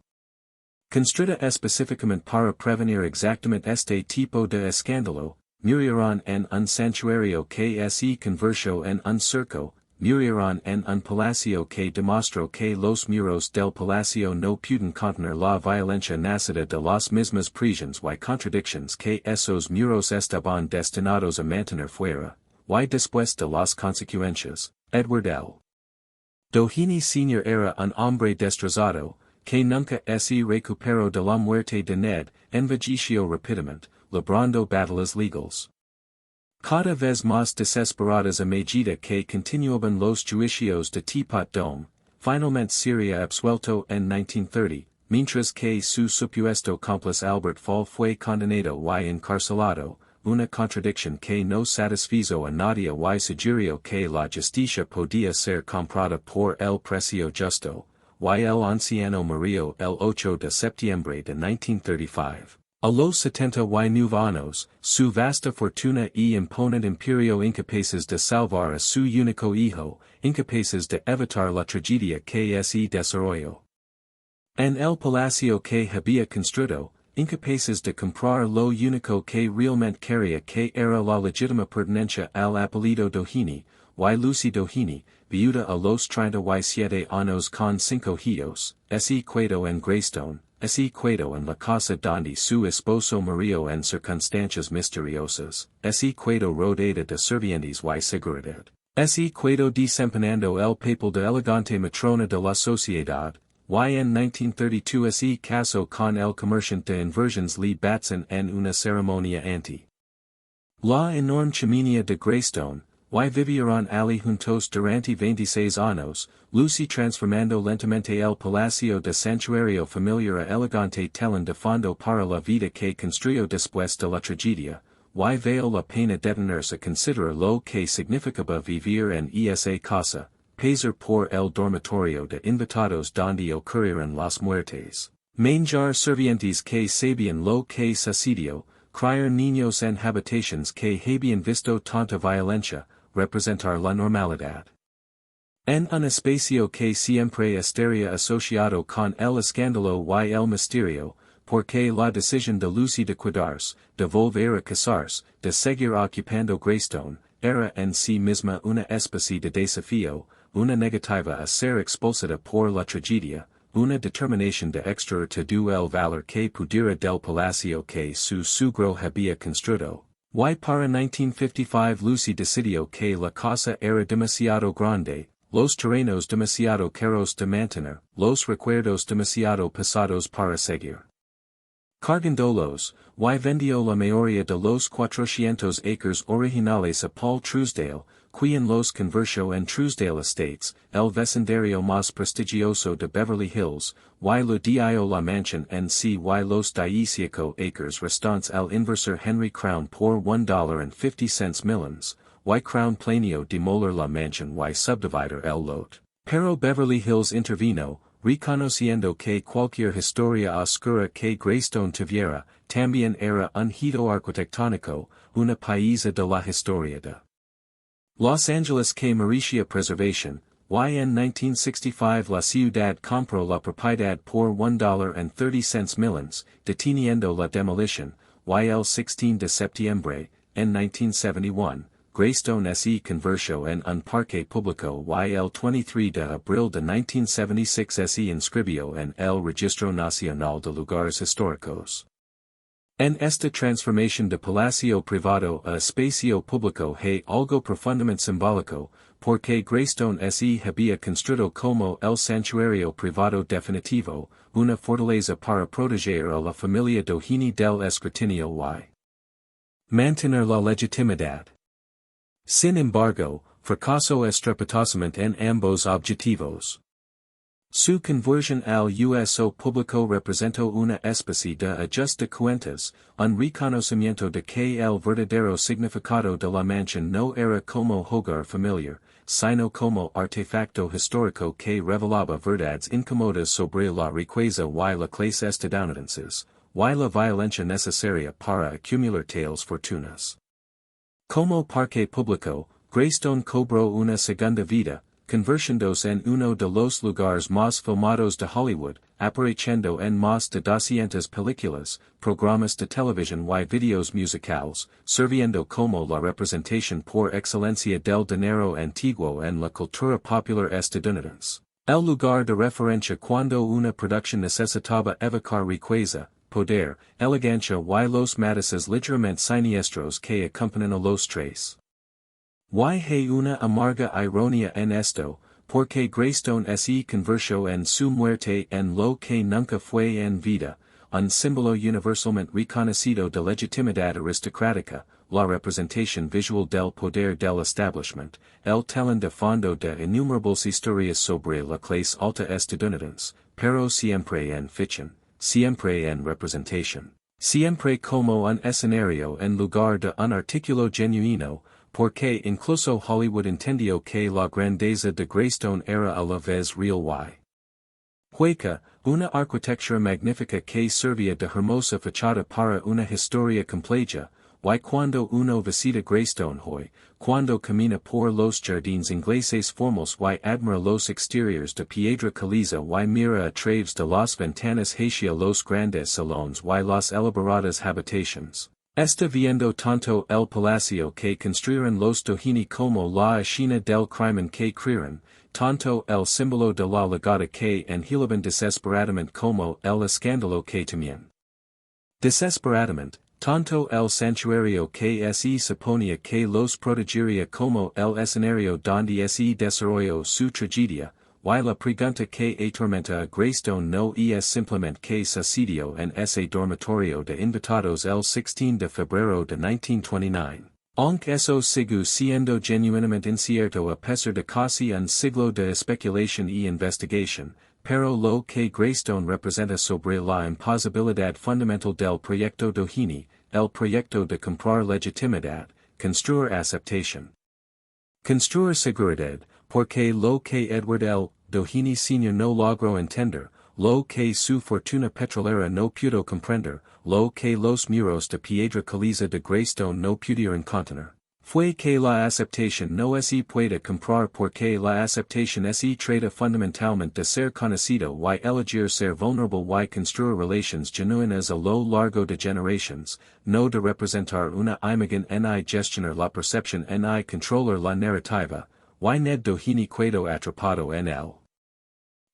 construida específicamente para prevenir exactamente este tipo de escándalo, murieron en un santuario que se convirtió en un circo, murieron en un palacio que demostró que los muros del palacio no pueden contener la violencia nacida de las mismas prisiones y contradicciones que esos muros estaban destinados a mantener fuera, y después de las consecuencias, Edward L. Doheny Sr. era un hombre destrozado, que nunca se recuperó de la muerte de Ned, envejeció rápidamente, librando batallas legales. Cada vez más desesperadas a medida que continuaban los juicios de Teapot Dome, finalmente sería absuelto en 1930, mientras que su supuesto cómplice Albert Fall fue condenado y encarcelado, una contradicción que no satisfizo a nadie y sugirió que la justicia podía ser comprada por el precio justo, y el anciano murió el 8 de septiembre de 1935. A los 79 años, su vasta fortuna y imponente imperio incapaces de salvar a su único hijo, incapaces de evitar la tragedia que se desarrolló en el palacio que había construido, incapaces de comprar lo único que realmente quería que era la legítima pertenencia al apellido Doheny, y Lucy Doheny, viuda a los 37 años con 5 hijos, se quedó en Greystone, se quedó en la casa donde su esposo murió en circunstancias misteriosas, se quedó rodeada de sirvientes y seguridad, se quedó desempeñando el papel de elegante matrona de la sociedad, y en 1932 se casó con el comerciante de inversiones Lee Batson en una ceremonia anti la enorme chimenea de Greystone, y vivieron allí juntos durante 26 años, Lucy transformando lentamente el palacio de santuario familiar a elegante telón de fondo para la vida que construyó después de la tragedia, y vale la pena detenerse a considerar lo que significaba vivir en esa casa. Pasar por el dormitorio de invitados donde ocurrieron las muertes, manjar sirvientes que sabían lo que sucedió, criar niños en habitaciones que habían visto tanta violencia, representar la normalidad en un espacio que siempre estaría asociado con el escándalo y el misterio, porque la decisión de Lucy de cuidarse, de volver a casarse, de seguir ocupando Greystone, era en sí misma una especie de desafío, una negativa a ser expulsada por la tragedia, una determinación de extraer todo el valor que pudiera del palacio que su suegro había construido. Y para 1955 Lucy decidió que la casa era demasiado grande, los terrenos demasiado caros de mantener, los recuerdos demasiado pesados para seguir cargándolos, y vendió la mayoría de los 400 acres originales a Paul Truesdale, quien los convirtió en Truesdale Estates, el vecindario más prestigioso de Beverly Hills, y lo dio la mansión en sí y los 18 acres restantes al inversor Henry Crown por $1.50 millions, y Crown planeó demoler la mansión y subdividir el lot. Pero Beverly Hills intervino, reconociendo que cualquier historia oscura que Greystone tuviera, también era un hito arquitectónico, una pieza de la historia de Los Angeles que merecía preservación, y en 1965 la ciudad compró la propiedad por $1.30 millions, deteniendo la demolición, y el 16 de septiembre, en 1971, Greystone se convirtió en un parque público y el 23 de abril de 1976 se inscribió en el Registro Nacional de Lugares Históricos. En esta transformación de palacio privado a espacio público hay algo profundamente simbólico, porque Greystone se había construido como el santuario privado definitivo, una fortaleza para proteger a la familia Doheny del escrutinio y mantener la legitimidad. Sin embargo, fracasó estrepitosamente en ambos objetivos. Su conversión al uso público representó una especie de ajuste de cuentas, un reconocimiento de que el verdadero significado de la mansión no era como hogar familiar, sino como artefacto histórico que revelaba verdades incómodas sobre la riqueza y la clase estadounidenses, y la violencia necesaria para acumular tales fortunas. Como parque público, Greystone cobró una segunda vida, convirtiéndose en uno de los lugares más filmados de Hollywood, apareciendo en más de 200 películas, programas de televisión y videos musicales, sirviendo como la representación por excelencia del dinero antiguo en la cultura popular estadounidense. El lugar de referencia cuando una producción necesitaba evocar riqueza, poder, elegancia y los matices ligeramente siniestros que acompañan a los tres. Y hay una amarga ironía en esto, porque Greystone se convirtió en su muerte en lo que nunca fue en vida, un símbolo universalmente reconocido de legitimidad aristocrática, la representación visual del poder del establishment, el telón de fondo de innumerables historias sobre la clase alta estadounidense, pero siempre en ficción, siempre en representación, siempre como un escenario en lugar de un artículo genuino, porque incluso Hollywood entendió que la grandeza de Greystone era a la vez real y hueca, una arquitectura magnífica que servía de hermosa fachada para una historia compleja, y cuando uno visita Greystone hoy, cuando camina por los jardines ingleses formos y admira los exteriores de piedra caliza y mira a través de las ventanas hacia los grandes salones y las elaboradas habitaciones. Está viendo tanto el palacio que construyeron los Doheny como la escena del crimen que crearon, tanto el símbolo de la legada que anhelaban desesperadamente como el escándalo que temían. Desesperadamente, tanto el santuario que se suponía que los protegería como el escenario donde se desarrolló su tragedia, y la pregunta que atormenta a Greystone no es simplemente que sucedió en ese dormitorio de invitados el 16 de febrero de 1929. Aunque eso sigue siendo genuinamente incierto a pesar de casi un siglo de especulación y investigación, pero lo que Greystone representa sobre la imposibilidad fundamental del proyecto Doheny, el proyecto de comprar legitimidad, construir aceptación. Construir seguridad, porque lo que Edward L. Doheny Sr. no logró entender, lo que su fortuna petrolera no pudo comprender, lo que los muros de piedra caliza de Greystone no pudieron contener, fue que la aceptación no se puede comprar porque la aceptación se trata fundamentalmente de ser conocido y elegir ser vulnerable y construir relaciones genuinas a lo largo de generaciones, no de representar una imagen ni gestionar la percepción ni controlar la narrativa, y Ned Doheny quedó atrapado en el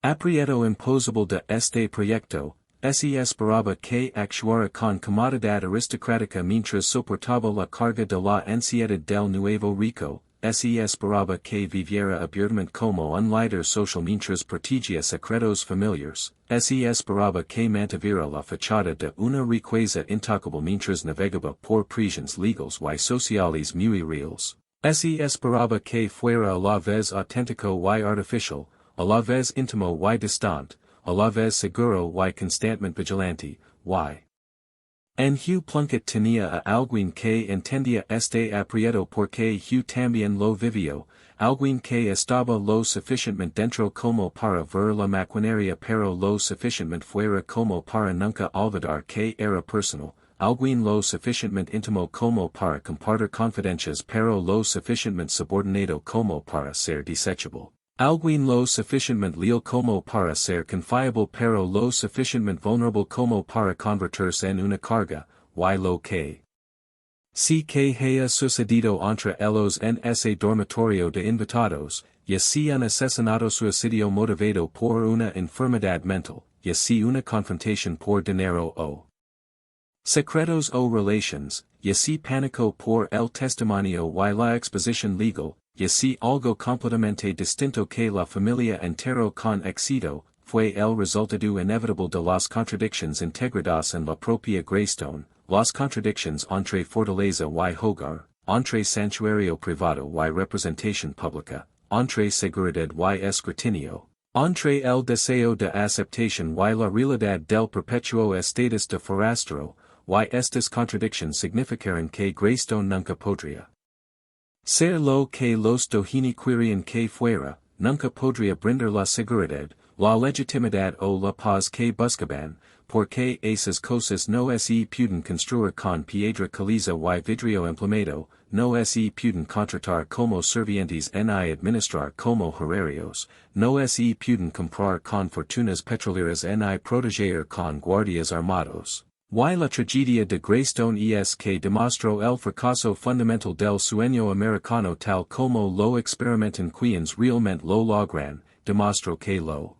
aprieto imposible de este proyecto, se esperaba que actuara con comodidad aristocrática mientras soportaba la carga de la ansiedad del nuevo rico, se esperaba que viviera abiertamente como un líder social mientras protegía secretos familiares, se esperaba que mantuviera la fachada de una riqueza intocable mientras navegaba por prisons legales y sociales muy reales, se esperaba que fuera a la vez auténtico y artificial, a la vez íntimo y distante, a la vez seguro y constantemente vigilante, y en Hugh Plunkett tenía a alguien que entendía este aprieto porque Hugh también lo vivió, alguien que estaba lo suficientemente dentro como para ver la maquinaria pero lo suficientemente fuera como para nunca olvidar que era personal, alguien lo suficientemente íntimo como para compartir confidencias pero lo suficientemente subordinado como para ser desechable. Alguien lo suficientemente leal como para ser confiable pero lo suficientemente vulnerable como para convertirse en una carga, y lo que sí que haya sucedido entre ellos en ese dormitorio de invitados, y si un asesinato-suicidio motivado por una enfermedad mental, y si una confrontación por dinero o secretos o relations, y si pánico por el testimonio y la exposición legal, y si algo completamente distinto que la familia enteró con éxito, fue el resultado inevitable de las contradicciones integradas en la propia Greystone, las contradicciones entre fortaleza y hogar, entre santuario privado y representación pública, entre seguridad y escrutinio, entre el deseo de aceptación y la realidad del perpetuo estatus de forastero, y estas contradicciones significaron que Greystone nunca podría ser lo que los Doheny querían que fuera, nunca podría brindar la seguridad, la legitimidad o la paz que buscaban, porque esas cosas no se pueden construir con piedra caliza y vidrio emplumado, no se pueden contratar como servientes ni administrar como herreros, no se pueden comprar con fortunas petroleras ni proteger con guardias armados. Y la tragedia de Greystone es que demostró el fracaso fundamental del sueño americano tal como lo experimentan quienes realmente lo logran, demostró que lo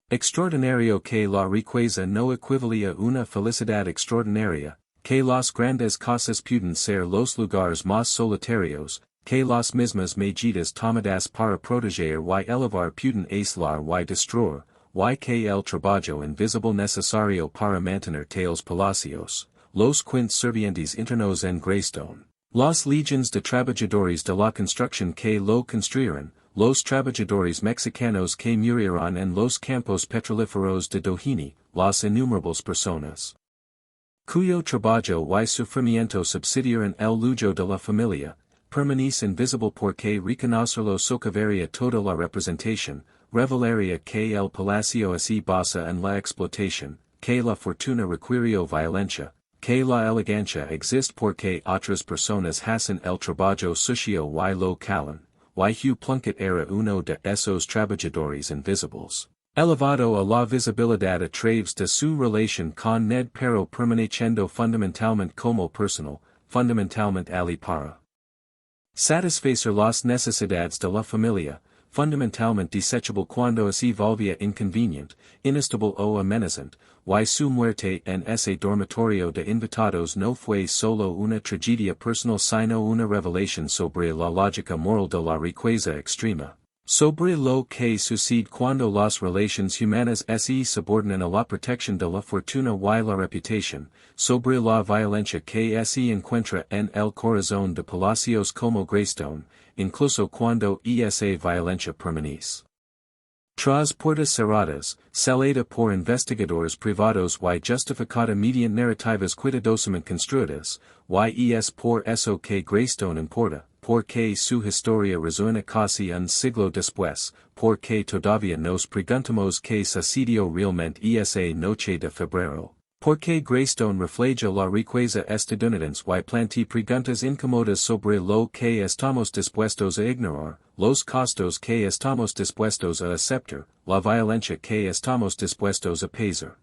extraordinario que la riqueza no equivalía a una felicidad extraordinaria, que las grandes cosas pueden ser los lugares más solitarios, que las mismas medidas tomadas para proteger y elevar pueden aislar y destruir, y que el trabajo invisible necesario para mantener tales palacios, los quince servientes internos en Greystone. Las legions de trabajadores de la construcción que lo construyeron, los trabajadores mexicanos que murieron en los campos petrolíferos de Doheny, las innumerables personas cuyo trabajo y sufrimiento subsidiaron el lujo de la familia, permanece invisible porque reconocerlo socavaría toda la representación, revelaría que el palacio se basa en la explotación, que la fortuna requirió violencia, que la elegancia existe porque otras personas hacen el trabajo sucio y lo calan, y Hugh Plunkett era uno de esos trabajadores invisibles. Elevado a la visibilidad a través de su relación con Ned pero permaneciendo fundamentalmente como personal, fundamentalmente ali para satisfacer las necesidades de la familia, fundamentalmente desechable cuando se volvía inconvenient, inestable o amenazante, y su muerte en ese dormitorio de invitados no fue solo una tragedia personal sino una revelación sobre la lógica moral de la riqueza extrema, sobre lo que sucede cuando las relaciones humanas se subordinan a la protección de la fortuna y la reputación, sobre la violencia que se encuentra en el corazón de palacios como Greystone, incluso cuando esa violencia permanece tras puertas cerradas, celada por investigadores privados y justificada mediante narrativas cuidadosamente construidas, y es por eso que Greystone importa, porque su historia resuena casi un siglo después, porque todavía nos preguntamos qué sucedió realmente esa noche de febrero. Porque Greystone refleja la riqueza estadounidense y plantea preguntas incómodas sobre lo que estamos dispuestos a ignorar, los costos que estamos dispuestos a aceptar, la violencia que estamos dispuestos a pagar.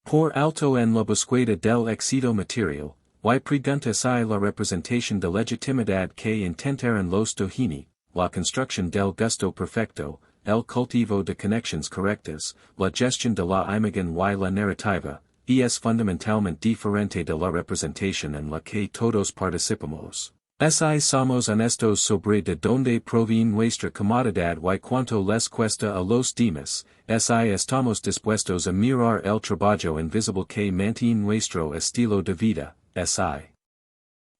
Por alto en la búsqueda del éxito material, y pregunta si la representación de legitimidad que intentaron los Doheny, la construcción del gusto perfecto, el cultivo de conexiones correctas, la gestión de la imagen y la narrativa, es fundamentalmente diferente de la representación en la que todos participamos. Si somos honestos sobre de dónde proviene nuestra comodidad y cuánto les cuesta a los demás, si estamos dispuestos a mirar el trabajo invisible que mantiene nuestro estilo de vida, si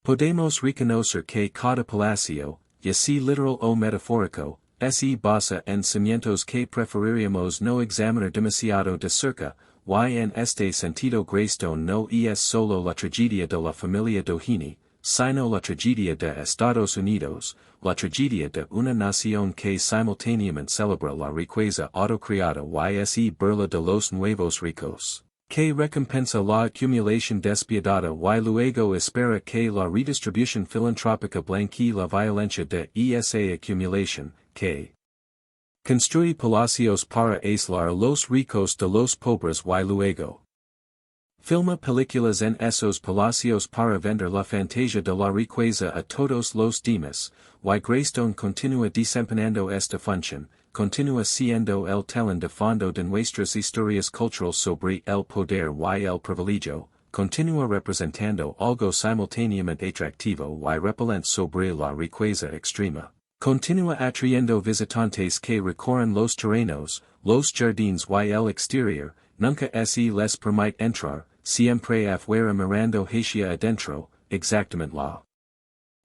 podemos reconocer que cada palacio, ya sea literal o metafórico, se basa en cimientos que preferiríamos no examinar demasiado de cerca, y en este sentido Greystone no es solo la tragedia de la familia Doheny, sino la tragedia de Estados Unidos, la tragedia de una nación que simultáneamente celebra la riqueza autocreada y burla de los nuevos ricos, que recompensa la acumulación despiadada y luego espera que la redistribución filantrópica blanquee la violencia de esa acumulación, que construye palacios para aislar a los ricos de los pobres y luego filma películas en esos palacios para vender la fantasía de la riqueza a todos los demás, y Greystone continúa desempeñando esta función, continúa siendo el telón de fondo de nuestras historias culturales sobre el poder y el privilegio, continúa representando algo simultáneamente atractivo y repelente sobre la riqueza extrema. Continúa atrayendo visitantes que recorren los terrenos, los jardines y el exterior, nunca se les permite entrar, siempre afuera mirando hacia adentro, exactamente la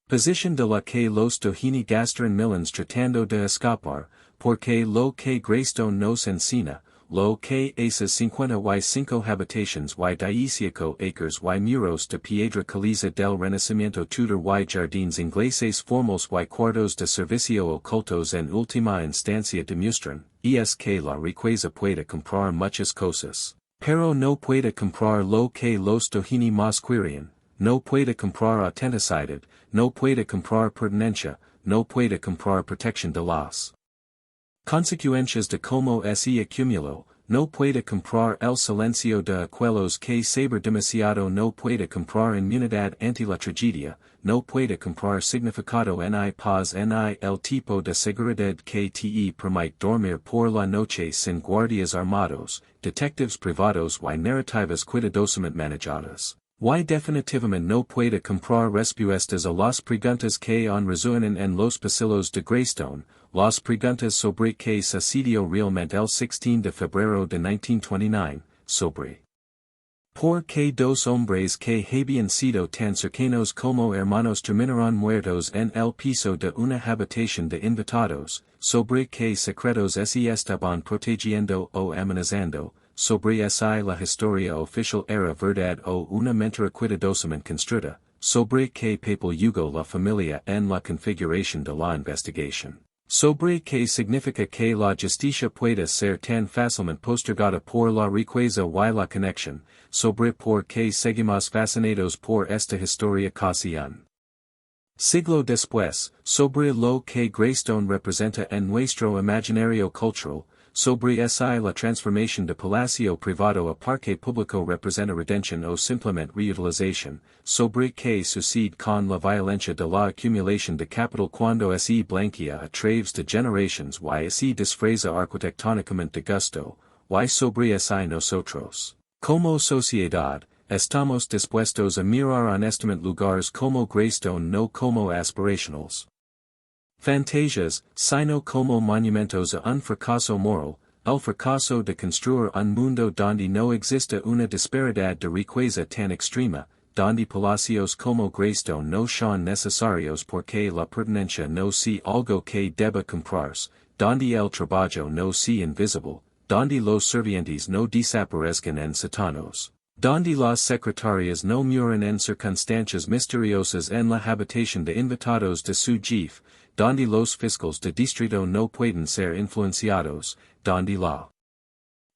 posición de la que los Doheny gastaron millones tratando de escapar, porque lo que Greystone nos enseña, lo que esas 55 habitaciones y 18 acres y muros de piedra caliza del Renacimiento Tudor y jardines ingleses formales y cuartos de servicio ocultos en última instancia demuestran, es que la riqueza puede comprar muchas cosas, pero no puede comprar lo que los Doheny más querían, no puede comprar autenticidad, no puede comprar pertenencia, no puede comprar protección de las consecuencias de cómo se acumuló, no puede comprar el silencio de aquellos que saber demasiado, no puede comprar inmunidad ante la tragedia, no puede comprar significado ni paz ni el tipo de seguridad que te permite dormir por la noche sin guardias armados, detectives privados y narrativas cuidadosamente manejadas. Y definitivamente no puede comprar respuestas a las preguntas que han resuenan en los pasillos de Greystone, las preguntas sobre que sucedió realmente el 16 de febrero de 1929, sobre por qué dos hombres que habían sido tan cercanos como hermanos terminaron muertos en el piso de una habitación de invitados, sobre qué secretos se estaban protegiendo o amenazando, sobre si la historia oficial era verdad o una mentira cuidadosamente construida, sobre qué papel jugó la familia en la configuración de la investigación. Sobre qué significa que la justicia pueda ser tan fácilmente postergada por la riqueza y la conexión, sobre por qué seguimos fascinados por esta historia casi un siglo después, sobre lo que Greystone representa en nuestro imaginario cultural, sobre si la transformación de palacio privado a parque público representa redención o simplemente reutilización, sobre qué sucede con la violencia de la acumulación de capital cuando se blanquea a través de generaciones y se disfraza arquitectónicamente de gusto, y sobre si nosotros, como sociedad, estamos dispuestos a mirar honestamente lugares como Greystone no como aspirationals fantasias, sino como monumentos a un fracaso moral, el fracaso de construir un mundo donde no exista una disparidad de riqueza tan extrema, donde palacios como Greystone no son necesarios porque la pertenencia no sea algo que deba comprarse, donde el trabajo no sea invisible, donde los sirvientes no desaparezcan en satanos, donde las secretarias no mueren en circunstancias misteriosas en la habitación de invitados de su jefe, donde los fiscales de distrito no pueden ser influenciados, donde la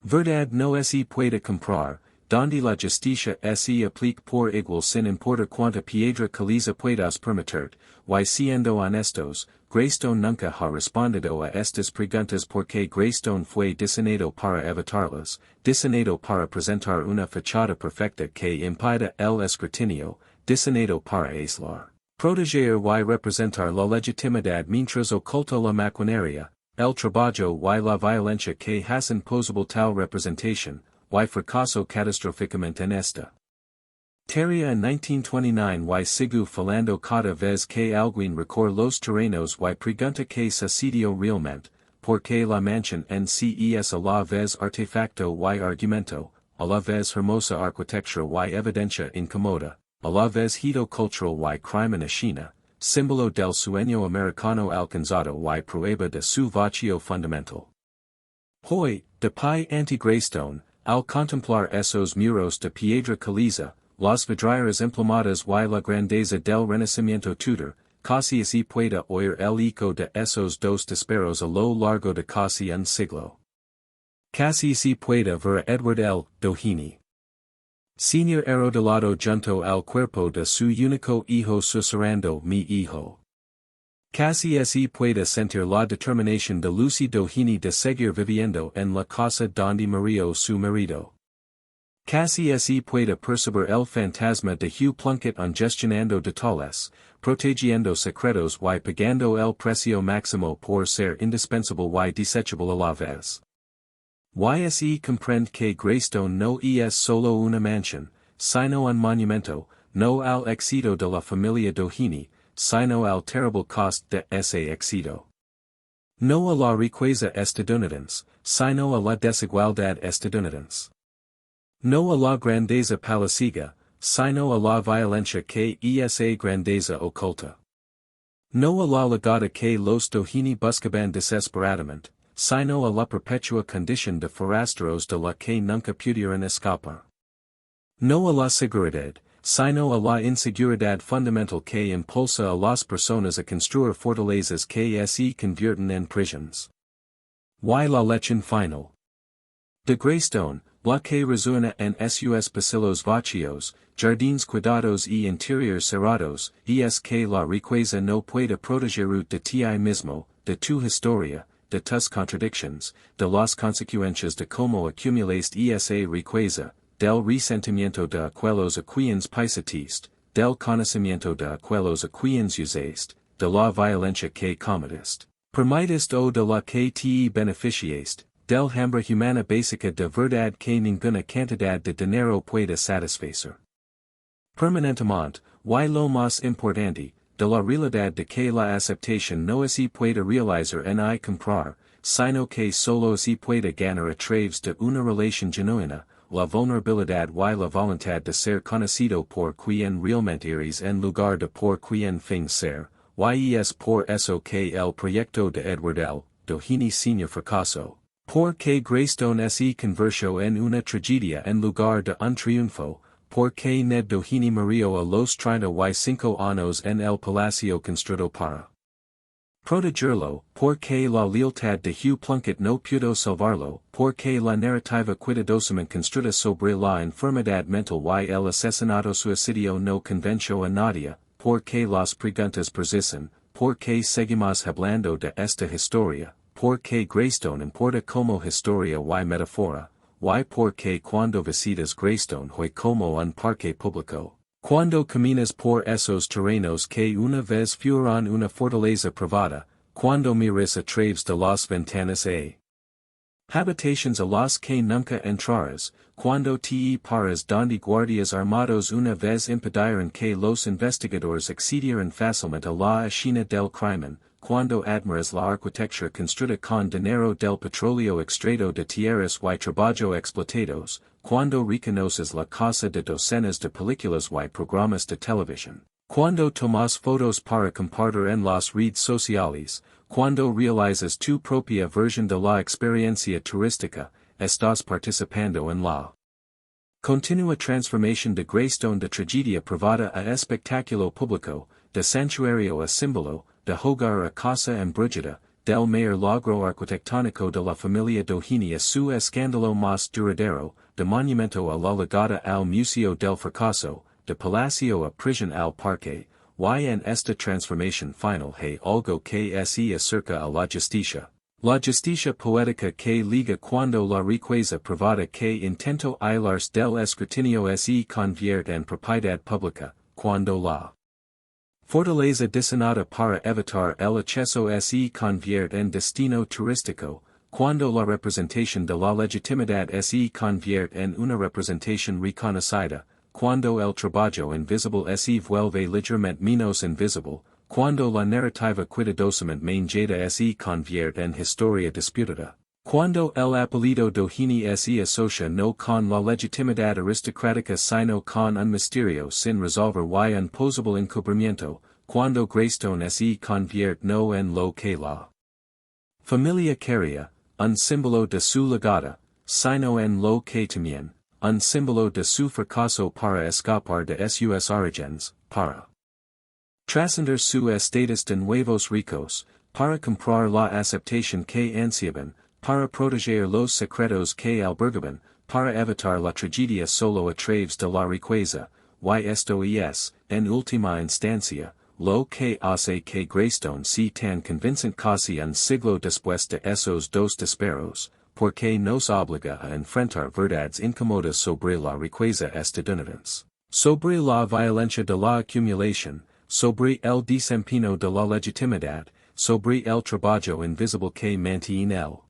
verdad no se puede comprar, donde la justicia se aplica por igual sin importar cuánta piedra caliza puedas permitir, y siendo honestos, Greystone nunca ha respondido a estas preguntas porque Greystone fue diseñado para evitarlas, diseñado para presentar una fachada perfecta que impida el escrutinio, diseñado para aislar, proteger y representar la legitimidad mientras oculta la maquinaria, el trabajo y la violencia que hacen posible tal representación, y fracaso catastróficamente en esta tarea en 1929 y sigo falando cada vez que alguien recorre los terrenos y pregunta que sucedió realmente, porque la mansión en sí es a la vez artefacto y argumento, a la vez hermosa arquitectura y evidencia incómoda, a la vez hito cultural y crimen escena, símbolo del sueño americano alcanzado y prueba de su vacío fundamental. Hoy, de pie ante Greystone, al contemplar esos muros de piedra caliza, las vidrieras emplumadas y la grandeza del Renacimiento Tudor, casi se puede oír el eco de esos dos disparos a lo largo de casi un siglo. Casi se puede ver a Edward L. Doheny, Senior arrodillado junto al cuerpo de su único hijo susurrando mi hijo. Casi se puede sentir la determinación de Lucy Doheny de seguir viviendo en la casa donde murió su marido. Casi se puede percibir el fantasma de Hugh Plunkett gestionando detalles, protegiendo secretos y pagando el precio máximo por ser indispensable y desechable a la vez. Se comprende que Greystone no es solo una mansión, sino un monumento, no al éxito de la familia Doheny, sino al terrible coste de ese éxito. No a la riqueza estadounidense, sino a la desigualdad estadounidense. No a la grandeza palaciega, sino a la violencia que esa grandeza oculta. No a la legada que los Doheny buscaban desesperadamente, sino a la perpetua condición de forasteros de la que nunca pudieron escapar. No a la seguridad, sino a la inseguridad fundamental que impulsa a las personas a construir fortalezas que se convierten en prisiones. Y la lección final de Greystone, la que resuena en sus pasillos vacíos, jardines cuidados y interiores cerrados, es que la riqueza no puede proteger de ti mismo, de tu historia, de tus contradicciones, de las consecuencias de cómo acumulaste esa riqueza, del resentimiento de aquellos a quienes paisatiste, del conocimiento de aquellos a quienes usaste, de la violencia que cometiste, permitiste o de la que te beneficiaste, del hambre humana básica de verdad que ninguna cantidad de dinero puede satisfacer. Permanentemente, y lo más importante, de la realidad de que la aceptación no se puede realizar ni comprar, sino que solo se puede ganar a través de una relación genuina, la vulnerabilidad y la voluntad de ser conocido por quien realmente eres en lugar de por quien fin ser, y es por eso que el proyecto de Edward L. Doheny Sr. fracasó, porque Greystone se convirtió en una tragedia en lugar de un triunfo, porque Ned Doheny murió a los 35 años en el palacio construido para protegerlo, porque la lealtad de Hugh Plunkett no pudo salvarlo, porque la narrativa cuidadosamente construida sobre la enfermedad mental y el asesinato-suicidio no convenció a nadie, porque las preguntas persisten, porque seguimos hablando de esta historia, porque Greystone importa como historia y metáfora, y porque cuando visitas Greystone hoy como un parque público. Cuando caminas por esos terrenos que una vez fueron una fortaleza privada, cuando miras a través de las ventanas a habitations a las que nunca entrarás, cuando te paras donde guardias armados una vez impidieron que los investigadores accedieran fácilmente a la escena del crimen, cuando admiras la arquitectura construida con dinero del petróleo extraído de tierras y trabajo explotados, cuando reconoces la casa de docenas de películas y programas de televisión, cuando tomas fotos para compartir en las redes sociales, cuando realizas tu propia versión de la experiencia turística, estás participando en la continua transformación de Greystone de tragedia privada a espectáculo público, de santuario a símbolo, de hogar a casa embrujada, del mayor logro arquitectónico de la familia Doheny a su escándalo más duradero, de monumento a la legada al museo del fracaso, de palacio a prisión al parque, y en esta transformación final hay algo que se acerca a la justicia. La justicia poética que liga cuando la riqueza privada que intento aislarse del escrutinio se convierte en propiedad pública, cuando la fortaleza diseñada para evitar el acceso se convierte en destino turístico, cuando la representación de la legitimidad se convierte en una representación reconocida, cuando el trabajo invisible se vuelve ligeramente menos invisible, cuando la narrativa cuidadosamente manejada se convierte en historia disputada, cuando el apellido Doheny se asocia no con la legitimidad aristocrática sino con un misterio sin resolver y un posible encubrimiento, cuando Greystone se convierte no en lo que la familia quería, un símbolo de su legado, sino en lo que también, un símbolo de su fracaso para escapar de sus orígenes, para trascender su estatus de nuevos ricos, para comprar la aceptación que ansiaban, para proteger los secretos que albergaban, para evitar la tragedia solo a través de la riqueza, y esto es, en última instancia, lo que hace que Greystone sea tan convincente casi un siglo después de esos dos disparos, porque nos obliga a enfrentar verdades incómodas sobre la riqueza estadounidense, sobre la violencia de la acumulación, sobre el desempeño de la legitimidad, sobre el trabajo invisible que mantiene el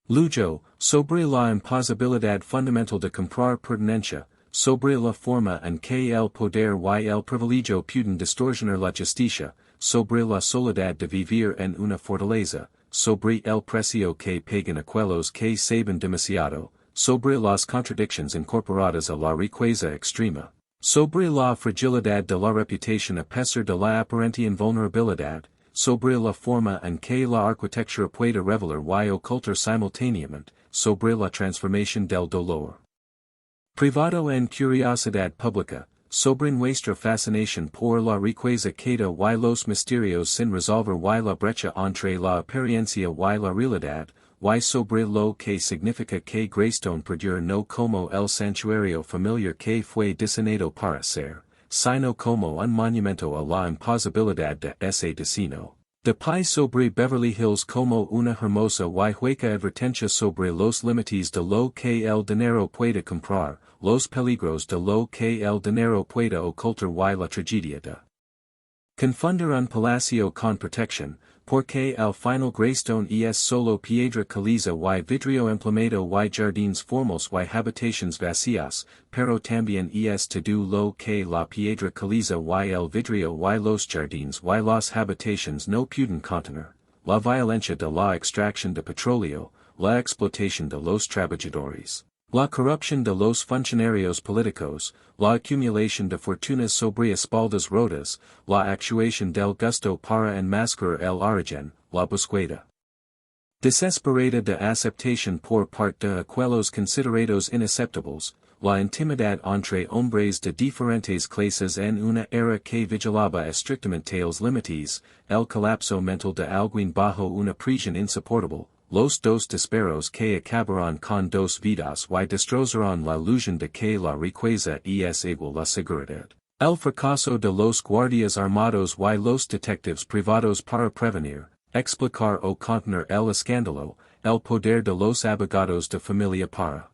lujo, sobre la imposibilidad fundamental de comprar pertenencia, sobre la forma en que el poder y el privilegio pueden distorsionar la justicia, sobre la soledad de vivir en una fortaleza, sobre el precio que pagan aquellos que saben demasiado, sobre las contradicciones incorporadas a la riqueza extrema, sobre la fragilidad de la reputación a pesar de la aparente invulnerabilidad, sobre la forma en que la arquitectura puede revelar y ocultar simultáneamente, sobre la transformación del dolor privado en curiosidad pública, sobre nuestra fascinación por la riqueza queda y los misterios sin resolver y la brecha entre la apariencia y la realidad, y sobre lo que significa que Greystone perdure no como el santuario familiar que fue diseñado para ser, sino como un monumento a la imposibilidad de ese destino. De pie sobre Beverly Hills como una hermosa y hueca advertencia sobre los límites de lo que el dinero puede comprar, los peligros de lo que el dinero puede ocultar y la tragedia de confundir un palacio con protección, porque al final Greystone es solo piedra caliza y vidrio empleado y jardines formos y habitaciones vacías, pero también es todo lo que la piedra caliza y el vidrio y los jardines y las habitaciones no pueden contener, la violencia de la extracción de petróleo, la explotación de los trabajadores, la corrupción de los funcionarios políticos, la acumulación de fortunas sobre espaldas rotas, la actuación del gusto para enmascarar el origen, la búsqueda desesperada de aceptación por parte de aquellos considerados inaceptables, la intimidad entre hombres de diferentes clases en una era que vigilaba estrictamente los límites, el colapso mental de alguien bajo una prisión insoportable, los dos desesperos que acabarán con dos vidas y destrozarán la ilusión de que la riqueza es igual la seguridad. El fracaso de los guardias armados y los detectives privados para prevenir, explicar o contener el escándalo, el poder de los abogados de familia para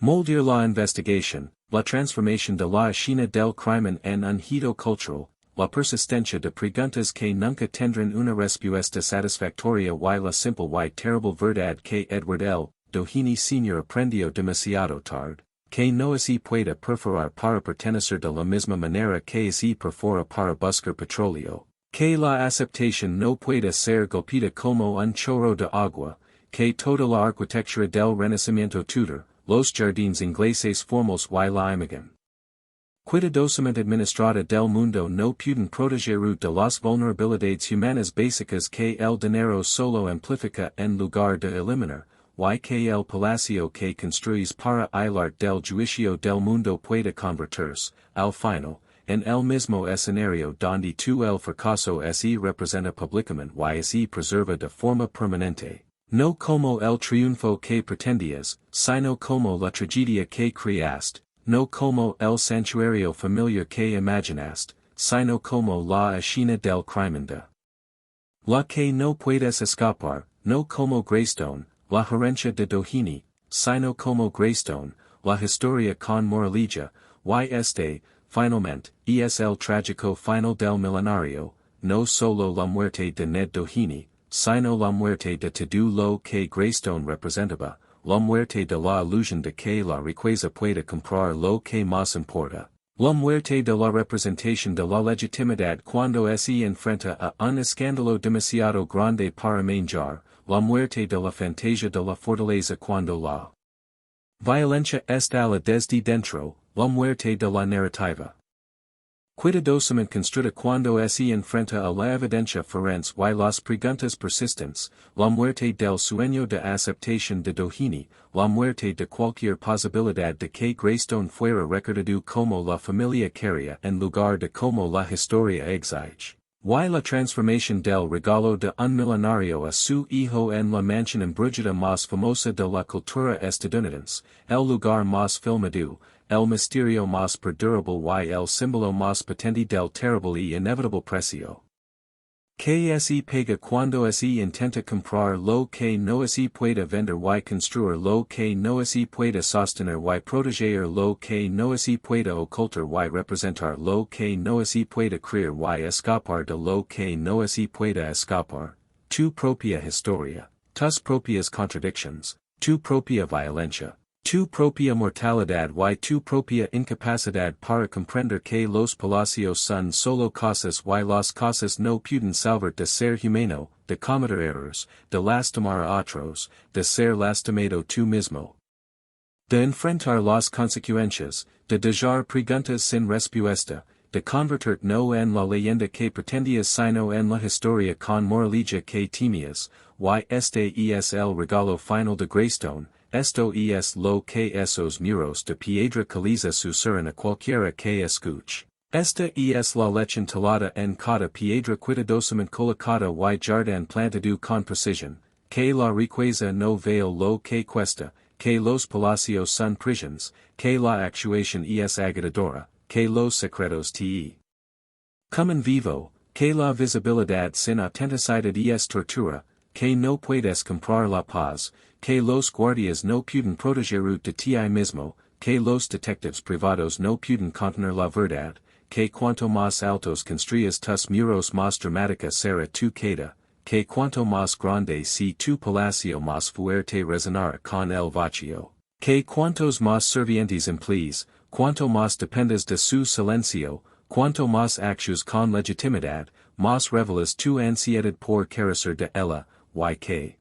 moldear la investigación, la transformación de la escena del crimen en un hito cultural, la persistencia de preguntas que nunca tendrán una respuesta satisfactoria y la simple y terrible verdad que Edward L. Doheny Sr. aprendió demasiado tarde, que no se puede perforar para pertenecer de la misma manera que se perfora para buscar petróleo, que la aceptación no puede ser golpeada como un chorro de agua, que toda la arquitectura del Renacimiento Tudor, los jardines ingleses formos y la imagen cuidadosamente administrada del mundo no pueden proteger de las vulnerabilidades humanas básicas que el dinero solo amplifica en lugar de eliminar, y que el palacio que construís para aislar del juicio del mundo puede convertirse, al final, en el mismo escenario donde tu el fracaso se representa públicamente y se preserva de forma permanente, no como el triunfo que pretendías, sino como la tragedia que creaste, no como el santuario familiar que imaginaste, sino como la escena del crimen de la que no puedes escapar, no como Greystone, la gerencia de Doheny, sino como Greystone, la historia con moralidad, y este, finalmente, es el trágico final del milenario, no solo la muerte de Ned Doheny, sino la muerte de todo lo que Greystone representaba, la muerte de la ilusión de que la riqueza puede comprar lo que más importa, la muerte de la representación de la legitimidad cuando se enfrenta a un escándalo demasiado grande para manjar, la muerte de la fantasía de la fortaleza cuando la violencia estalla desde dentro, la muerte de la narrativa cuidadosamente construida cuando se enfrenta a la evidencia forense y las preguntas persistentes, la muerte del sueño de aceptación de Doheny, la muerte de cualquier posibilidad de que Greystone fuera recordado como la familia quería en lugar de como la historia exige, y la transformación del regalo de un milenario a su hijo en la mansión embrujada más famosa de la cultura estadounidense, el lugar más filmado, el misterio más perdurable y el símbolo más potente del terrible y inevitable precio que se paga cuando se intenta comprar lo que no se puede vender y construir lo que no se puede sostener y proteger lo que no se puede ocultar y representar lo que no se puede creer y escapar de lo que no se puede escapar, tu propia historia, tus propias contradicciones, tu propia violencia, tu propia mortalidad y tu propia incapacidad para comprender que los palacios son solo cosas y las cosas no pueden salvar de ser humano, de cometer errores, de lastimar a otros, de ser lastimado tú mismo, de enfrentar las consecuencias, de dejar preguntas sin respuesta, de convertir no en la leyenda que pretendías sino en la historia con moralidad que temías, y este es el regalo final de Greystone. Esto es lo que esos muros de piedra caliza susurran a cualquiera que escuche. Esta es la leche entalada en cada piedra cuidadosamente colocada y jardín plantado con precisión, que la riqueza no vale lo que cuesta, que los palacios son prisiones, que la actuación es agotadora, que los secretos te comen vivo, que la visibilidad sin autenticidad es tortura, que no puedes comprar la paz, que los guardias no pueden proteger de ti mismo, que los detectives privados no pueden contener la verdad, que cuanto más altos construyas tus muros más dramática será tu queda, que cuanto más grande si tu palacio más fuerte resonara con el vacío, que cuantos más servientes emplees, cuanto más dependes de su silencio, cuanto más actus con legitimidad, más revelas tu ansiedad por carecer de ella, y que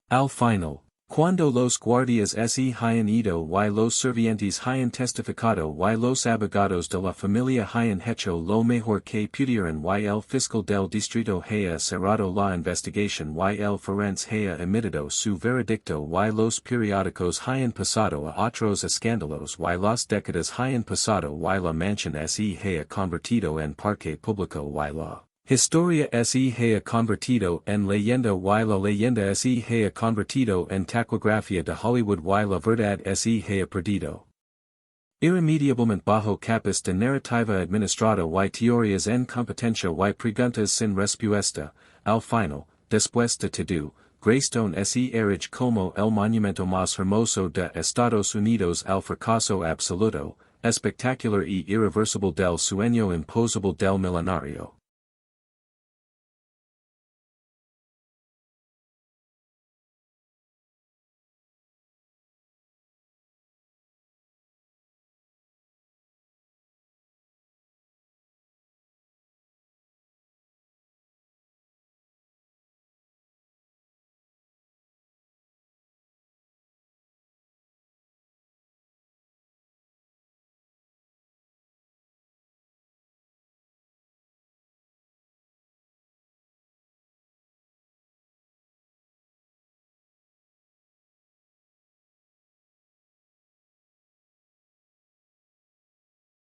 al final, cuando los guardias se hayan ido y los servientes hayan testificado y los abogados de la familia hayan hecho lo mejor que pudieron y el fiscal del distrito haya cerrado la investigación y el forense haya emitido su veredicto y los periódicos hayan pasado a otros escándalos y las décadas hayan pasado y la mansión se haya convertido en parque público y la Historia se haya convertido en leyenda y la leyenda se haya convertido en taquigrafía de Hollywood y la verdad se haya perdido irremediablemente bajo capas de narrativa administrada y teorías en competencia y preguntas sin respuesta, al final, después de todo, Greystone se erige como el monumento más hermoso de Estados Unidos al fracaso absoluto, espectacular y irreversible del sueño imposible del milenario.